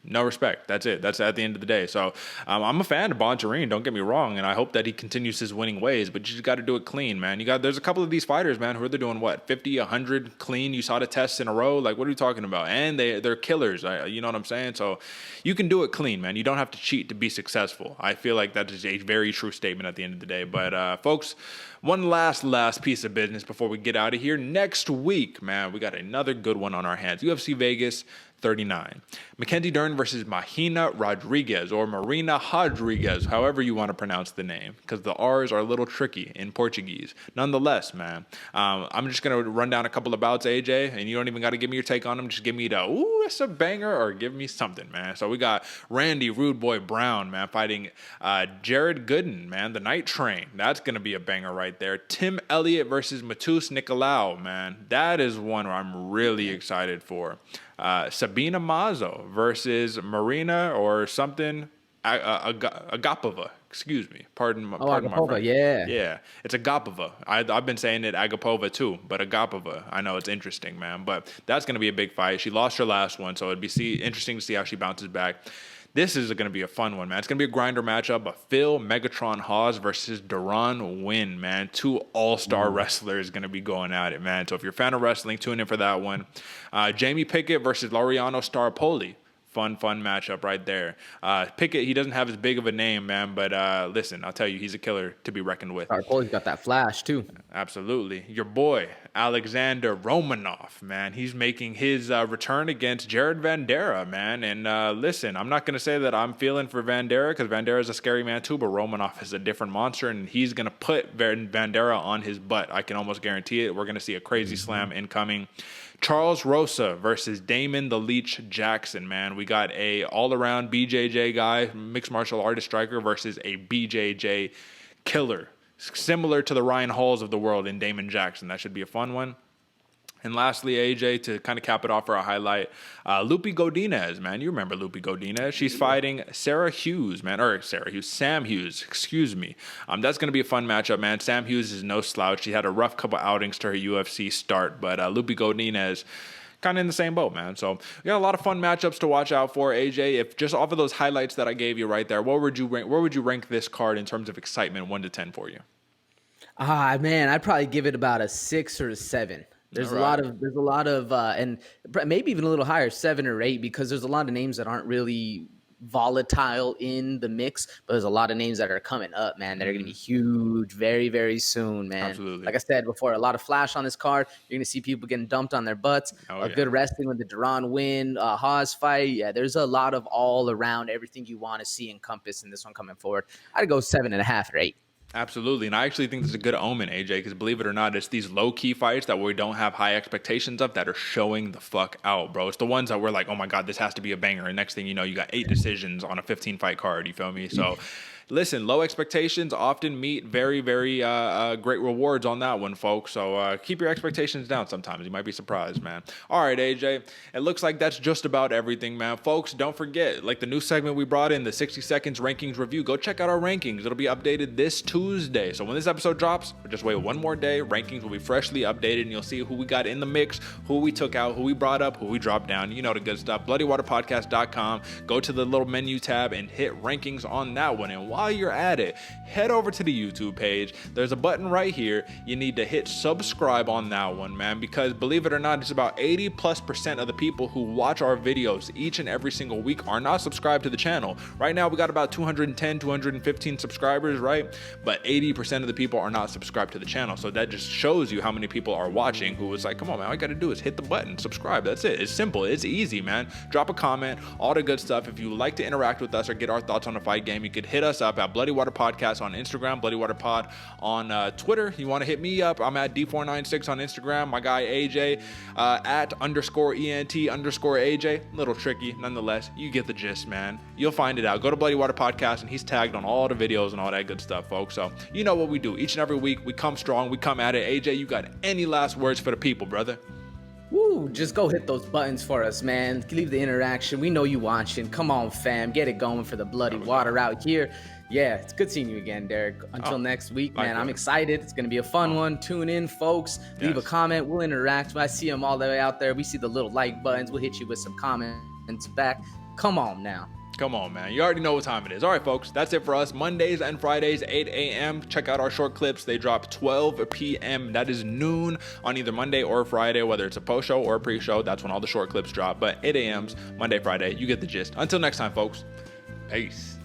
no respect. That's it. That's at the end of the day. So I'm a fan of Bontarine, don't get me wrong, and I hope that he continues his winning ways, but you just got to do it clean, man. There's a couple of these fighters, man, who are doing what, 50, 100 clean USADA tests in a row? Like, what are you talking about? And they're killers. You know what I'm saying? So you can do it clean, man. You don't have to cheat to be successful. I feel like that is a very true statement at the end of the day. But folks, one last piece of business before we get out of here. Next week, man, we got another good one on our hands. UFC Vegas 39. Mackenzie Dern versus Marreta Rodriguez, or Marreta Rodriguez, however you want to pronounce the name, because the R's are a little tricky in Portuguese. Nonetheless, man, I'm just going to run down a couple of bouts, AJ, and you don't even got to give me your take on them. Just give me the, ooh, that's a banger, or give me something, man. So we got Randy Rude Boy Brown, man, fighting Jared Gooden, man, the Night Train. That's going to be a banger right there. Tim Elliott versus Matus Nicolau, man. That is one where I'm really excited for. Sabina Mazo versus Marina or something, Agapova. Excuse me. Pardon my Agapova, yeah. Yeah, it's Agapova. I've been saying it Agapova too, but Agapova. I know it's interesting, man. But that's going to be a big fight. She lost her last one, so it'd be interesting to see how she bounces back. This is going to be a fun one, man. It's going to be a grinder matchup of Phil Megatron Hawes versus Deron Winn, man. Two all-star wrestlers going to be going at it, man. So if you're a fan of wrestling, tune in for that one. Jamie Pickett versus Laureano Starpoli. Fun matchup right there. Pickett, he doesn't have as big of a name, man, but listen, I'll tell you, he's a killer to be reckoned with. Starpoli's got that flash, too. Absolutely. Your boy, Alexander Romanov, man, he's making his return against Jared Vanderaa, man. And listen, I'm not going to say that I'm feeling for Vanderaa, because Vanderaa is a scary man too, but Romanov is a different monster, and he's going to put Vanderaa on his butt. I can almost guarantee it. We're going to see a crazy slam incoming. Charles Rosa versus Damon the Leech Jackson, man. We got a all-around BJJ guy, mixed martial artist striker, versus a BJJ killer, similar to the Ryan Halls of the world in Damon Jackson. That should be a fun one. And lastly, AJ, to kind of cap it off for a highlight, Lupi Godinez, man. You remember Lupi Godinez. She's fighting Sam Hughes, excuse me. That's going to be a fun matchup, man. Sam Hughes is no slouch. She had a rough couple outings to her UFC start, but Lupi Godinez, kind of in the same boat, man. So we got a lot of fun matchups to watch out for, AJ. If just off of those highlights that I gave you right there, where would you rank this card in terms of excitement, 1 to 10 for you? Man, I'd probably give it about a 6 or a 7. There's a lot of, and maybe even a little higher, 7 or 8, because there's a lot of names that aren't really volatile in the mix, but there's a lot of names that are coming up, man, that are going to be huge very, very soon, man. Absolutely. Like I said before, a lot of flash on this card. You're going to see people getting dumped on their butts. Good wrestling with the Deron Winn, Haas fight. Yeah, there's a lot of all around everything you want to see encompassed in this one coming forward. I'd go 7.5 or 8. Absolutely. And I actually think this is a good omen, AJ, because believe it or not, it's these low-key fights that we don't have high expectations of that are showing the fuck out, bro. It's the ones that we're like, oh my God, this has to be a banger. And next thing you know, you got 8 decisions on a 15-fight card. You feel me? So listen, low expectations often meet very, very great rewards on that one, folks. So keep your expectations down sometimes. You might be surprised, man. All right, AJ. It looks like that's just about everything, man. Folks, don't forget, like the new segment we brought in, the 60 Seconds Rankings Review. Go check out our rankings. It'll be updated this Tuesday. So when this episode drops, just wait one more day. Rankings will be freshly updated, and you'll see who we got in the mix, who we took out, who we brought up, who we dropped down. You know the good stuff. BloodyWaterPodcast.com. Go to the little menu tab and hit rankings on that one. And while you're at it, head over to the YouTube page. There's a button right here. You need to hit subscribe on that one, man, because believe it or not, it's about 80+% of the people who watch our videos each and every single week are not subscribed to the channel. Right now, we got about 210, 215 subscribers, right? But 80% of the people are not subscribed to the channel. So that just shows you how many people are watching who was like, come on, man, all you got to do is hit the button, subscribe. That's it. It's simple. It's easy, man. Drop a comment, all the good stuff. If you like to interact with us or get our thoughts on the fight game, you could hit us up at Bloody Water Podcast on Instagram, Bloody Water Pod on Twitter. You want to hit me up, I'm at D496 on Instagram. My guy AJ at _ENT_AJ. Little tricky, nonetheless. You get the gist, man. You'll find it out. Go to Bloody Water Podcast, and he's tagged on all the videos and all that good stuff, folks. So you know what we do. Each and every week, we come strong, we come at it. AJ, you got any last words for the people, brother? Woo, just go hit those buttons for us, man. Leave the interaction. We know you watching. Come on, fam. Get it going for the Bloody Water out here. Yeah, it's good seeing you again, Derick. Until next week, man, I'm excited. It's going to be a fun one. Tune in, folks. Leave a comment. We'll interact. I see them all the way out there. We see the little like buttons. We'll hit you with some comments back. Come on now. Come on, man. You already know what time it is. All right, folks. That's it for us. Mondays and Fridays, 8 a.m. Check out our short clips. They drop 12 p.m. That is noon on either Monday or Friday, whether it's a post show or a pre-show. That's when all the short clips drop. But 8 a.m.'s Monday, Friday. You get the gist. Until next time, folks. Peace.